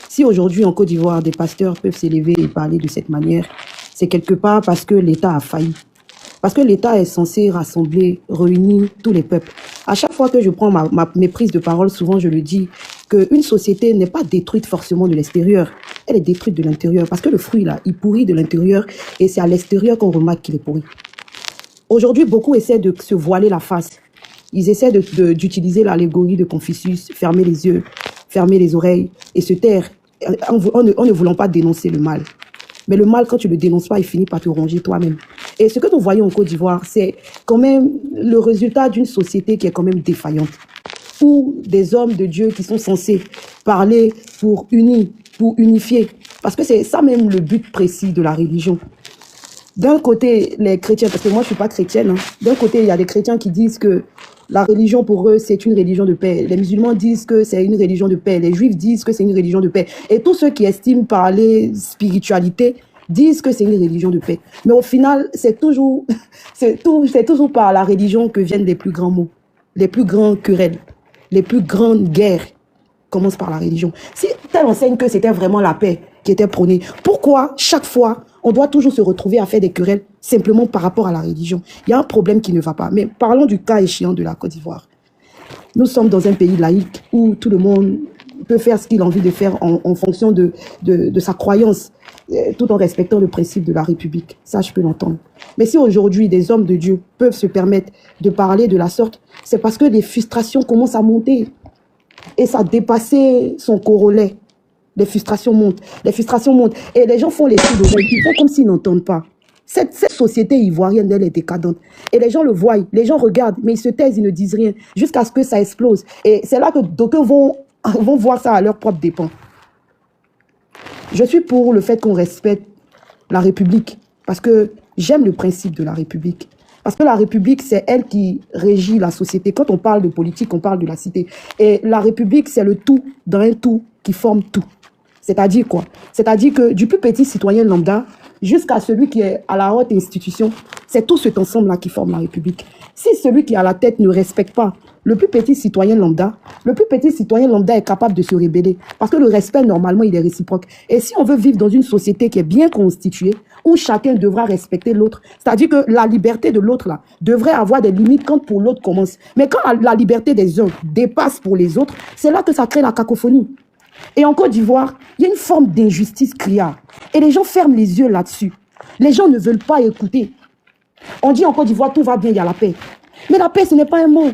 Si aujourd'hui en Côte d'Ivoire, des pasteurs peuvent s'élever et parler de cette manière, c'est quelque part parce que l'État a failli. Parce que l'État est censé rassembler, réunir tous les peuples. À chaque fois que je prends mes prises de parole, souvent je le dis, qu'une société n'est pas détruite forcément de l'extérieur. Elle est détruite de l'intérieur. Parce que le fruit, là, il pourrit de l'intérieur et c'est à l'extérieur qu'on remarque qu'il est pourri. Aujourd'hui, beaucoup essaient de se voiler la face. Ils essaient d'utiliser l'allégorie de Confucius, fermer les yeux, fermer les oreilles et se taire en ne voulant pas dénoncer le mal. Mais le mal, quand tu ne le dénonces pas, il finit par te ronger toi-même. Et ce que nous voyons en Côte d'Ivoire, c'est quand même le résultat d'une société qui est quand même défaillante. Où des hommes de Dieu qui sont censés parler pour unir, pour unifier. Parce que c'est ça même le but précis de la religion. D'un côté, les chrétiens, parce que moi je ne suis pas chrétienne, hein, d'un côté il y a des chrétiens qui disent que la religion pour eux c'est une religion de paix. Les musulmans disent que c'est une religion de paix. Les juifs disent que c'est une religion de paix. Et tous ceux qui estiment parler spiritualité disent que c'est une religion de paix. Mais au final, c'est toujours par la religion que viennent les plus grands maux, les plus grandes querelles, les plus grandes guerres commencent par la religion. Si telle enseigne que c'était vraiment la paix qui était prônée, pourquoi chaque fois on doit toujours se retrouver à faire des querelles simplement par rapport à la religion? Il y a un problème qui ne va pas. Mais parlons du cas échéant de la Côte d'Ivoire. Nous sommes dans un pays laïque où tout le monde peut faire ce qu'il a envie de faire en fonction de sa croyance, tout en respectant le principe de la République. Ça, je peux l'entendre. Mais si aujourd'hui des hommes de Dieu peuvent se permettre de parler de la sorte, c'est parce que les frustrations commencent à monter. Et ça a dépassé son corollaire. Les frustrations montent, et les gens font les coups d'oreille, ils font comme s'ils n'entendent pas. Cette société ivoirienne, elle est décadente. Et les gens le voient, les gens regardent, mais ils se taisent, ils ne disent rien, jusqu'à ce que ça explose. Et c'est là que d'aucuns vont voir ça à leur propre dépens. Je suis pour le fait qu'on respecte la République, parce que j'aime le principe de la République. Parce que la République, c'est elle qui régit la société. Quand on parle de politique, on parle de la cité. Et la République, c'est le tout dans un tout qui forme tout. C'est-à-dire quoi? C'est-à-dire que du plus petit citoyen lambda jusqu'à celui qui est à la haute institution, c'est tout cet ensemble-là qui forme la République. Si celui qui est à la tête ne respecte pas le plus petit citoyen lambda est capable de se rebeller. Parce que le respect, normalement, il est réciproque. Et si on veut vivre dans une société qui est bien constituée, où chacun devra respecter l'autre, c'est-à-dire que la liberté de l'autre, là, devrait avoir des limites quand pour l'autre commence. Mais quand la liberté des uns dépasse pour les autres, c'est là que ça crée la cacophonie. Et en Côte d'Ivoire, il y a une forme d'injustice criarde. Et les gens ferment les yeux là-dessus. Les gens ne veulent pas écouter. On dit en Côte d'Ivoire, tout va bien, il y a la paix. Mais la paix, ce n'est pas un mot.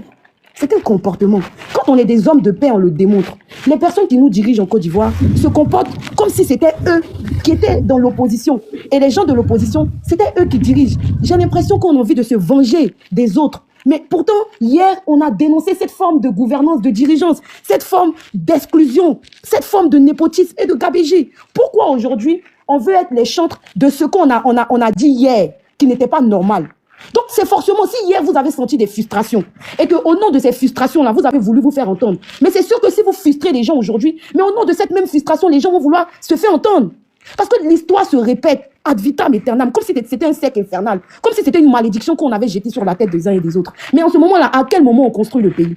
C'est un comportement. Quand on est des hommes de paix, on le démontre. Les personnes qui nous dirigent en Côte d'Ivoire se comportent comme si c'était eux qui étaient dans l'opposition. Et les gens de l'opposition, c'était eux qui dirigent. J'ai l'impression qu'on a envie de se venger des autres. Mais pourtant, hier, on a dénoncé cette forme de gouvernance, de dirigeance, cette forme d'exclusion, cette forme de népotisme et de gabégie. Pourquoi aujourd'hui, on veut être les chantres de ce qu'on a dit hier, qui n'était pas normal? Donc, c'est forcément, si hier, vous avez senti des frustrations, et qu'au nom de ces frustrations-là, vous avez voulu vous faire entendre. Mais c'est sûr que si vous frustrez les gens aujourd'hui, mais au nom de cette même frustration, les gens vont vouloir se faire entendre. Parce que l'histoire se répète ad vitam aeternam, comme si c'était un cercle infernal, comme si c'était une malédiction qu'on avait jetée sur la tête des uns et des autres. Mais en ce moment-là, à quel moment on construit le pays?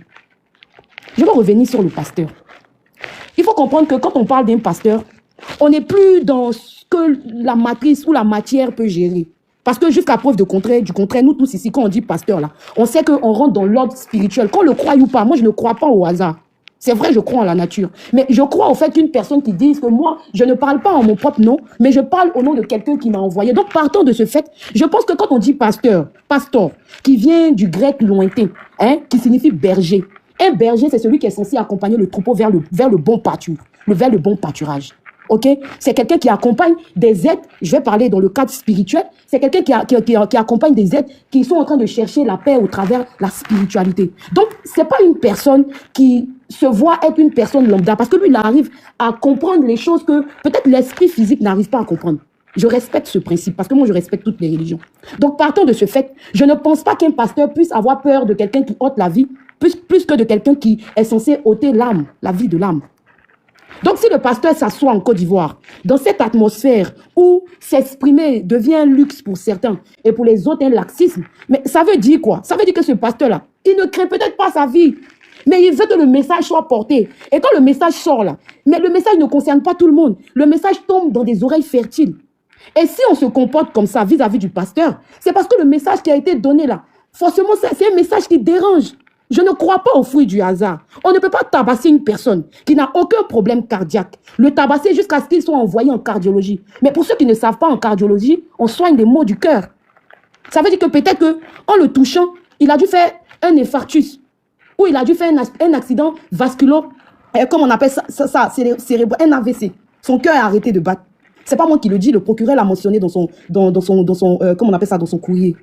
Je vais revenir sur le pasteur. Il faut comprendre que quand on parle d'un pasteur, on n'est plus dans ce que la matrice ou la matière peut gérer. Parce que jusqu'à preuve du contraire, nous tous ici, quand on dit pasteur, là, on sait qu'on rentre dans l'ordre spirituel. Qu'on le croie ou pas, moi je ne crois pas au hasard. C'est vrai, je crois en la nature. Mais je crois au fait qu'une personne qui dise que moi, je ne parle pas en mon propre nom, mais je parle au nom de quelqu'un qui m'a envoyé. Donc, partant de ce fait, je pense que quand on dit pasteur, qui vient du grec lointain, qui signifie berger. Un berger, c'est celui qui est censé accompagner le troupeau vers le bon pâturage. Ok, c'est quelqu'un qui accompagne des êtres, je vais parler dans le cadre spirituel, c'est quelqu'un qui accompagne des êtres qui sont en train de chercher la paix au travers la spiritualité. Donc, c'est pas une personne qui se voit être une personne lambda, parce que lui, il arrive à comprendre les choses que peut-être l'esprit physique n'arrive pas à comprendre. Je respecte ce principe parce que moi, je respecte toutes les religions. Donc, partant de ce fait, je ne pense pas qu'un pasteur puisse avoir peur de quelqu'un qui ôte la vie plus que de quelqu'un qui est censé ôter l'âme, la vie de l'âme. Donc, si le pasteur s'assoit en Côte d'Ivoire, dans cette atmosphère où s'exprimer devient un luxe pour certains et pour les autres un laxisme, mais ça veut dire quoi? Ça veut dire que ce pasteur-là, il ne craint peut-être pas sa vie, mais il veut que le message soit porté. Et quand le message sort là, mais le message ne concerne pas tout le monde. Le message tombe dans des oreilles fertiles. Et si on se comporte comme ça vis-à-vis du pasteur, c'est parce que le message qui a été donné là, forcément, c'est un message qui dérange. Je ne crois pas au fruit du hasard. On ne peut pas tabasser une personne qui n'a aucun problème cardiaque. Le tabasser jusqu'à ce qu'il soit envoyé en cardiologie. Mais pour ceux qui ne savent pas en cardiologie, on soigne les maux du cœur. Ça veut dire que peut-être qu'en le touchant, il a dû faire un infarctus. Ou il a dû faire un accident vasculo, comme on appelle ça cérébral, un AVC. Son cœur a arrêté de battre. C'est pas moi qui le dis, le procureur l'a mentionné dans son comment on appelle ça, dans son courrier.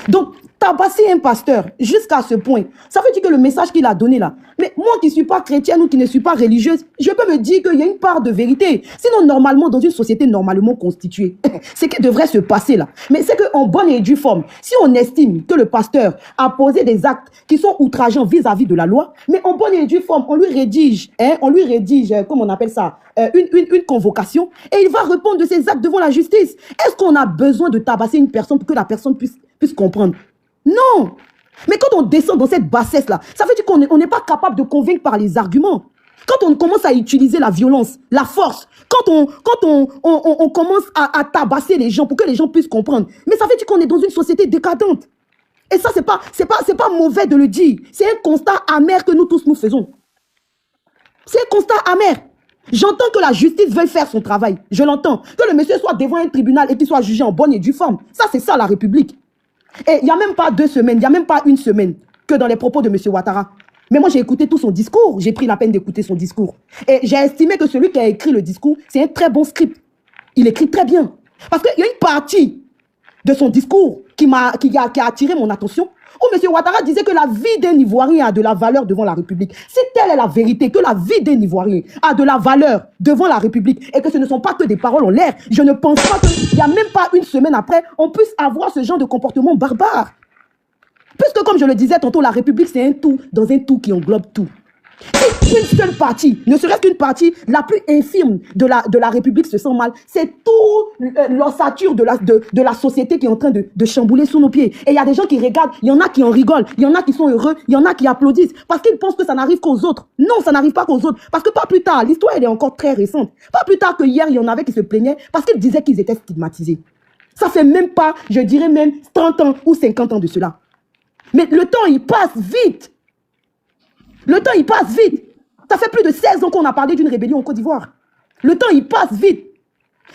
Donc, tabasser un pasteur jusqu'à ce point, ça veut dire que le message qu'il a donné là, mais moi qui ne suis pas chrétienne ou qui ne suis pas religieuse, je peux me dire qu'il y a une part de vérité. Sinon, normalement, dans une société normalement constituée, c'est qui devrait se passer là. Mais c'est qu'en bonne et due forme, si on estime que le pasteur a posé des actes qui sont outrageants vis-à-vis de la loi, mais en bonne et due forme, on lui rédige, comment on appelle ça, une convocation, et il va répondre de ses actes devant la justice. Est-ce qu'on a besoin de tabasser une personne pour que la personne puisse comprendre? Non. Mais quand on descend dans cette bassesse-là, ça veut dire qu'on n'est pas capable de convaincre par les arguments. Quand on commence à utiliser la violence, la force, quand on commence à tabasser les gens pour que les gens puissent comprendre, mais ça veut dire qu'on est dans une société décadente. Et ça, c'est pas mauvais de le dire. C'est un constat amer que nous tous nous faisons. C'est un constat amer. J'entends que la justice veuille faire son travail. Je l'entends. Que le monsieur soit devant un tribunal et qu'il soit jugé en bonne et due forme. Ça, c'est ça la République. Et il n'y a même pas 2 semaines, il n'y a même pas 1 semaine que dans les propos de M. Ouattara. Mais moi, j'ai écouté tout son discours. J'ai pris la peine d'écouter son discours. Et j'ai estimé que celui qui a écrit le discours, c'est un très bon script. Il écrit très bien. Parce qu'il y a une partie de son discours qui a attiré mon attention, où M. Ouattara disait que la vie d'un Ivoirien a de la valeur devant la République. Si telle est la vérité, que la vie d'un Ivoirien a de la valeur devant la République et que ce ne sont pas que des paroles en l'air, je ne pense pas qu'il n'y a même pas 1 semaine après, on puisse avoir ce genre de comportement barbare. Puisque comme je le disais tantôt, la République c'est un tout dans un tout qui englobe tout. Si une seule partie, ne serait-ce qu'une partie la plus infime de la République se sent mal, c'est tout l'ossature de la société qui est en train de chambouler sous nos pieds. Et il y a des gens qui regardent, il y en a qui en rigolent, il y en a qui sont heureux, il y en a qui applaudissent, parce qu'ils pensent que ça n'arrive qu'aux autres. Non, ça n'arrive pas qu'aux autres, parce que pas plus tard, l'histoire elle est encore très récente, pas plus tard que hier, il y en avait qui se plaignaient parce qu'ils disaient qu'ils étaient stigmatisés. Ça fait même pas, je dirais même 30 ans ou 50 ans de cela. Mais le temps, il passe vite. Le temps, il passe vite. Ça fait plus de 16 ans qu'on a parlé d'une rébellion en Côte d'Ivoire. Le temps, il passe vite.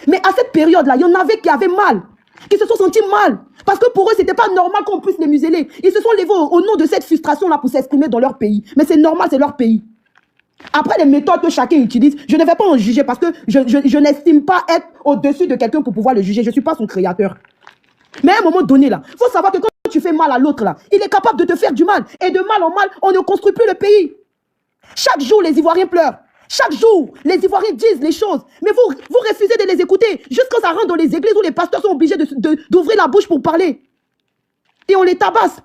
Mais à cette période-là, il y en avait qui avaient mal, qui se sont sentis mal. Parce que pour eux, c'était pas normal qu'on puisse les museler. Ils se sont levés au nom de cette frustration-là pour s'exprimer dans leur pays. Mais c'est normal, c'est leur pays. Après, les méthodes que chacun utilise, je ne vais pas en juger parce que je n'estime pas être au-dessus de quelqu'un pour pouvoir le juger. Je ne suis pas son créateur. Mais à un moment donné, là, il faut savoir que quand tu fais mal à l'autre, là, il est capable de te faire du mal. Et de mal en mal, on ne construit plus le pays. Chaque jour, les Ivoiriens pleurent. Chaque jour, les Ivoiriens disent les choses. Mais vous refusez de les écouter. Juste quand ça rentre dans les églises où les pasteurs sont obligés d'ouvrir la bouche pour parler. Et on les tabasse.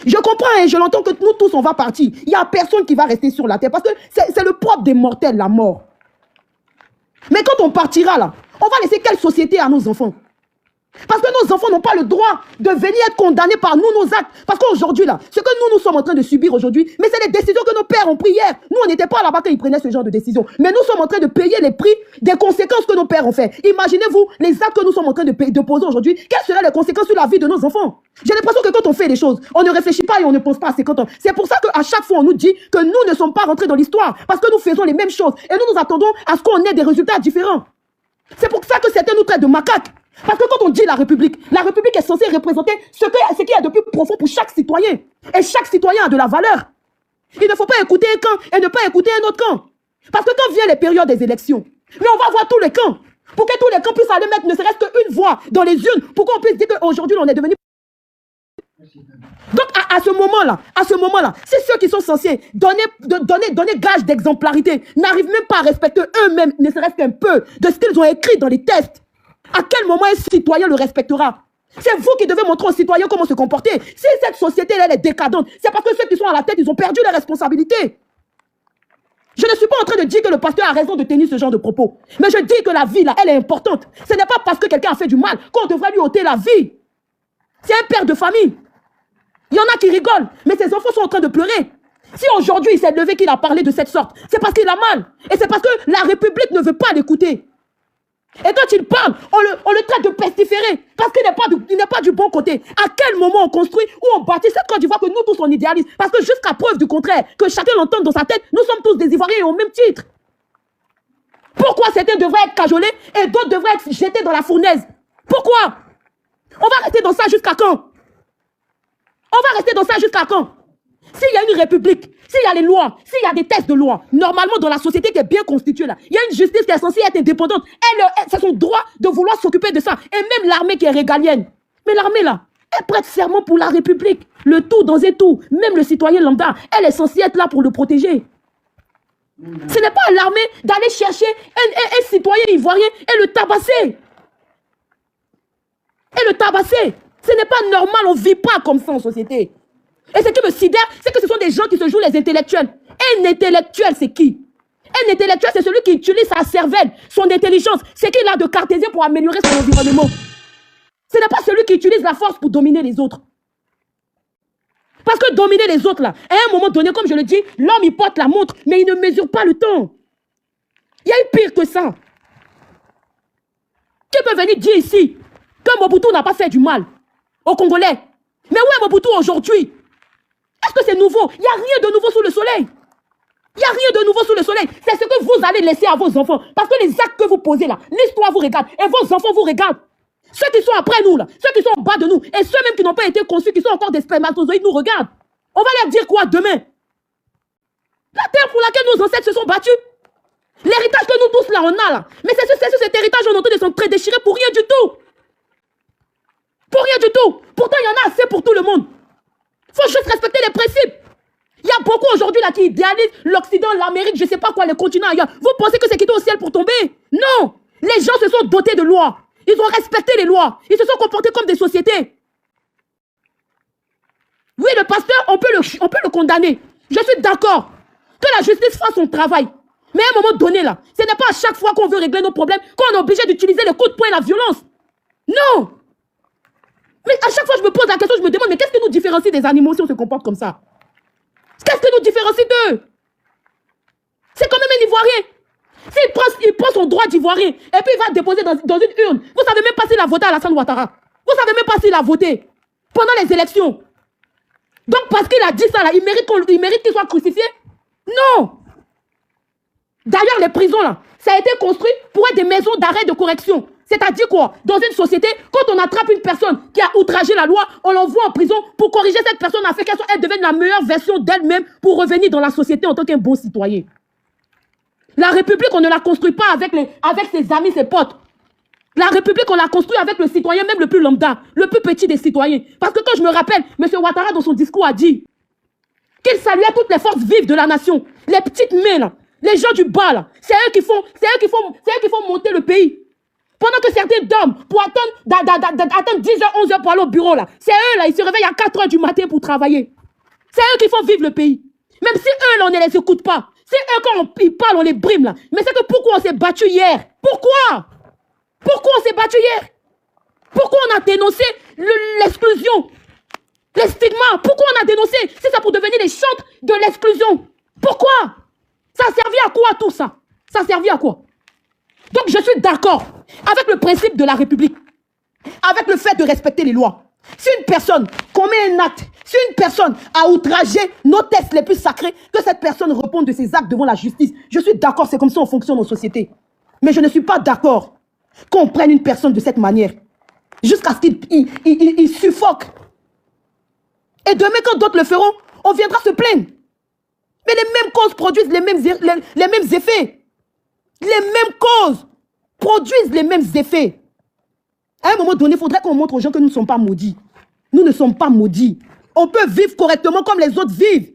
Je comprends et je l'entends que nous tous, on va partir. Il n'y a personne qui va rester sur la terre. Parce que c'est le propre des mortels, la mort. Mais quand on partira là, on va laisser quelle société à nos enfants? Parce que nos enfants n'ont pas le droit de venir être condamnés par nous, nos actes. Parce qu'aujourd'hui, là, ce que nous sommes en train de subir aujourd'hui, mais c'est les décisions que nos pères ont prises hier. Nous, on n'était pas là-bas quand ils prenaient ce genre de décisions. Mais nous sommes en train de payer les prix des conséquences que nos pères ont fait. Imaginez-vous les actes que nous sommes en train de poser aujourd'hui. Quelles seraient les conséquences sur la vie de nos enfants? J'ai l'impression que quand on fait les choses, on ne réfléchit pas et on ne pense pas à 50 ans. C'est pour ça qu'à chaque fois, on nous dit que nous ne sommes pas rentrés dans l'histoire. Parce que nous faisons les mêmes choses. Et nous attendons à ce qu'on ait des résultats différents. C'est pour ça que certains nous traitent de macaques. Parce que quand on dit la République est censée représenter ce qu'il y a de plus profond pour chaque citoyen. Et chaque citoyen a de la valeur. Il ne faut pas écouter un camp et ne pas écouter un autre camp. Parce que quand vient les périodes des élections, mais on va voir tous les camps. Pour que tous les camps puissent aller mettre ne serait-ce qu'une voix dans les urnes. Pour qu'on puisse dire qu'aujourd'hui, on est devenu... Donc à ce moment-là, c'est ceux qui sont censés donner gage d'exemplarité n'arrivent même pas à respecter eux-mêmes, ne serait-ce qu'un peu, de ce qu'ils ont écrit dans les tests. quel moment un citoyen le respectera? C'est vous qui devez montrer aux citoyens comment se comporter. Si cette société elle est décadente, c'est parce que ceux qui sont à la tête, ils ont perdu les responsabilités. Je ne suis pas en train de dire que le pasteur a raison de tenir ce genre de propos. Mais je dis que la vie, là, elle est importante. Ce n'est pas parce que quelqu'un a fait du mal qu'on devrait lui ôter la vie. C'est un père de famille. Il y en a qui rigolent, mais ses enfants sont en train de pleurer. Si aujourd'hui il s'est levé, qu'il a parlé de cette sorte, c'est parce qu'il a mal. Et c'est parce que la République ne veut pas l'écouter. Et quand il parle, on le traite de pestiféré parce qu'il n'est pas du bon côté. À quel moment on construit ou on bâtit cette Côte d'Ivoire que nous tous on idéalise? Parce que jusqu'à preuve du contraire, que chacun l'entende dans sa tête, nous sommes tous des Ivoiriens au même titre. Pourquoi certains devraient être cajolés et d'autres devraient être jetés dans la fournaise? Pourquoi? On va rester dans ça jusqu'à quand? On va rester dans ça jusqu'à quand? S'il y a une république, s'il y a les lois, s'il y a des textes de loi, normalement dans la société qui est bien constituée là, il y a une justice qui est censée être indépendante. C'est son droit de vouloir s'occuper de ça. Et même l'armée qui est régalienne. Mais l'armée là, elle prête serment pour la République. Le tout dans un tout. Même le citoyen lambda, elle est censée être là pour le protéger. Ce n'est pas à l'armée d'aller chercher un citoyen ivoirien et le tabasser. Et le tabasser. Ce n'est pas normal, on ne vit pas comme ça en société. Et ce qui me sidère, c'est que ce sont des gens qui se jouent les intellectuels. Un intellectuel, c'est qui? Un intellectuel, c'est celui qui utilise sa cervelle, son intelligence, ce qu'il a de cartésien pour améliorer son environnement. Ce n'est pas celui qui utilise la force pour dominer les autres. Parce que dominer les autres, là, à un moment donné, comme je le dis, l'homme, il porte la montre, mais il ne mesure pas le temps. Il y a eu pire que ça. Qui peut venir dire ici que Mobutu n'a pas fait du mal aux Congolais? Mais où est Mobutu aujourd'hui? Est-ce que c'est nouveau? Il n'y a rien de nouveau sous le soleil. Il n'y a rien de nouveau sous le soleil. C'est ce que vous allez laisser à vos enfants. Parce que les actes que vous posez là, l'histoire vous regarde et vos enfants vous regardent. Ceux qui sont après nous là, ceux qui sont en bas de nous et ceux même qui n'ont pas été conçus, qui sont encore des spermatozoïdes nous regardent. On va leur dire quoi demain? La terre pour laquelle nos ancêtres se sont battus. L'héritage que nous tous là on a là. Mais c'est sur cet héritage on est en train de s'en déchirer pour rien du tout. Pour rien du tout. Pourtant, il y en a assez pour tout le monde. Il faut juste respecter les principes. Il y a beaucoup aujourd'hui là qui idéalisent l'Occident, l'Amérique, je ne sais pas quoi, les continents ailleurs. Vous pensez que c'est quitté au ciel pour tomber? Non. Les gens se sont dotés de lois. Ils ont respecté les lois. Ils se sont comportés comme des sociétés. Oui, le pasteur, on peut le condamner. Je suis d'accord. Que la justice fasse son travail. Mais à un moment donné là, ce n'est pas à chaque fois qu'on veut régler nos problèmes qu'on est obligé d'utiliser les coups de poing et la violence. Non. Mais à chaque fois je me pose la question, je me demande, mais qu'est-ce qui nous différencie des animaux si on se comporte comme ça? Qu'est-ce qui nous différencie d'eux? C'est quand même un Ivoirien. S'il prend son droit d'Ivoirien et puis il va déposer dans une urne, vous savez même pas s'il a voté à Alassane Ouattara. Vous savez même pas s'il a voté pendant les élections. Donc parce qu'il a dit ça là, il mérite qu'il soit crucifié? Non. D'ailleurs les prisons là, ça a été construit pour être des maisons d'arrêt de correction. C'est-à-dire quoi? Dans une société, quand on attrape une personne qui a outragé la loi, on l'envoie en prison pour corriger cette personne afin qu'elle devienne la meilleure version d'elle-même pour revenir dans la société en tant qu'un bon citoyen. La République, on ne la construit pas avec ses amis, ses potes. La République, on la construit avec le citoyen, même le plus lambda, le plus petit des citoyens. Parce que quand je me rappelle, M. Ouattara, dans son discours, a dit qu'il saluait toutes les forces vives de la nation. Les petites mains, là, les gens du bas, là, c'est eux qui font monter le pays. Pendant que certains dorment pour attendre 10h, 11h pour aller au bureau, là. C'est eux, là, ils se réveillent à 4h du matin pour travailler. C'est eux qui font vivre le pays. Même si eux, là, on ne les écoute pas. C'est eux, quand ils parlent, on les brime, là. Mais c'est que pourquoi on s'est battu hier? Pourquoi? Pourquoi on s'est battu hier? Pourquoi on a dénoncé l'exclusion? Les stigmas? Pourquoi on a dénoncé? C'est ça pour devenir les chantres de l'exclusion. Pourquoi? Ça a servi à quoi tout ça? Ça a servi à quoi? Donc je suis d'accord avec le principe de la République, avec le fait de respecter les lois. Si une personne commet un acte, si une personne a outragé nos textes les plus sacrés, que cette personne réponde de ses actes devant la justice. Je suis d'accord, c'est comme ça qu'on fonctionne en société. Mais je ne suis pas d'accord qu'on prenne une personne de cette manière, jusqu'à ce qu'il suffoque. Et demain, quand d'autres le feront, on viendra se plaindre. Mais les mêmes causes produisent les mêmes effets. Les mêmes causes produisent les mêmes effets. À un moment donné, il faudrait qu'on montre aux gens que nous ne sommes pas maudits. Nous ne sommes pas maudits. On peut vivre correctement comme les autres vivent.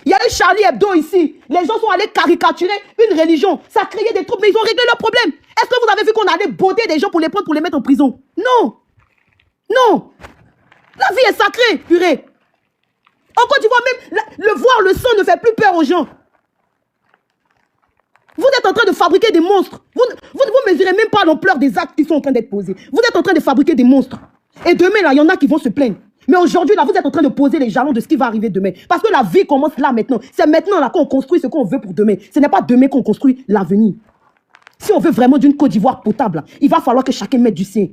Il y a eu Charlie Hebdo ici. Les gens sont allés caricaturer une religion. Ça a créé des troubles, mais ils ont réglé leur problème. Est-ce que vous avez vu qu'on allait bauder des gens pour les prendre, pour les mettre en prison? Non. Non. La vie est sacrée, purée. En Côte d'Ivoire, même le voir le sang ne fait plus peur aux gens. Vous êtes en train de fabriquer des monstres. Vous ne mesurez même pas l'ampleur des actes qui sont en train d'être posés. Vous êtes en train de fabriquer des monstres. Et demain, là, il y en a qui vont se plaindre. Mais aujourd'hui, là, vous êtes en train de poser les jalons de ce qui va arriver demain. Parce que la vie commence là, maintenant. C'est maintenant, là, qu'on construit ce qu'on veut pour demain. Ce n'est pas demain qu'on construit l'avenir. Si on veut vraiment d'une Côte d'Ivoire potable, là, il va falloir que chacun mette du sien.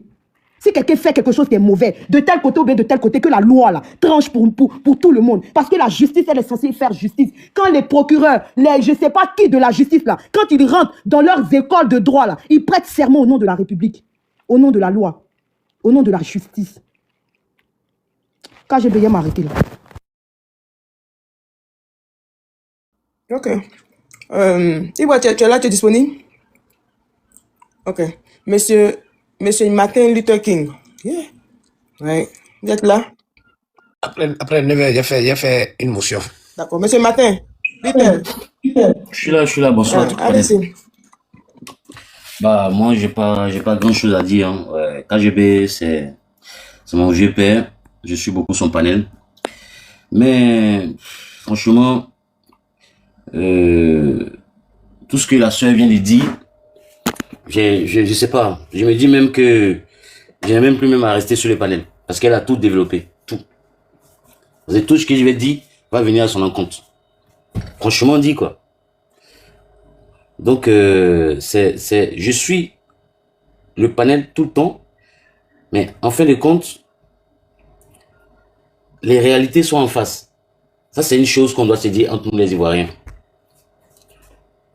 Si quelqu'un fait quelque chose qui est mauvais, de tel côté ou bien de tel côté, que la loi là, tranche pour tout le monde. Parce que la justice, elle est censée faire justice. Quand les procureurs, je ne sais pas qui de la justice, là, quand ils rentrent dans leurs écoles de droit, là, ils prêtent serment au nom de la République, au nom de la loi, au nom de la justice. Quand j'ai payé m'arrêter là. Ok. Iwa, tu es là, tu es disponible? Ok. Monsieur Martin Luther King. Yeah. Ouais. Vous êtes là? Après 9 heures, j'ai fait une motion. D'accord. Monsieur Martin, Luther. Je suis là, bonsoir. Allez-y. Bah, moi, j'ai pas grand chose à dire. Hein. Ouais, KGB, c'est mon vieux père. Je suis beaucoup son panel. Mais, franchement, tout ce que la sœur vient de dire, je sais pas. Je me dis même que j'ai même plus à rester sur le panel. Parce qu'elle a tout développé. Tout. Tout ce que je vais dire va venir à son encontre. Franchement dit, quoi. Donc, je suis le panel tout le temps. Mais, en fin de compte, les réalités sont en face. Ça, c'est une chose qu'on doit se dire entre nous les Ivoiriens.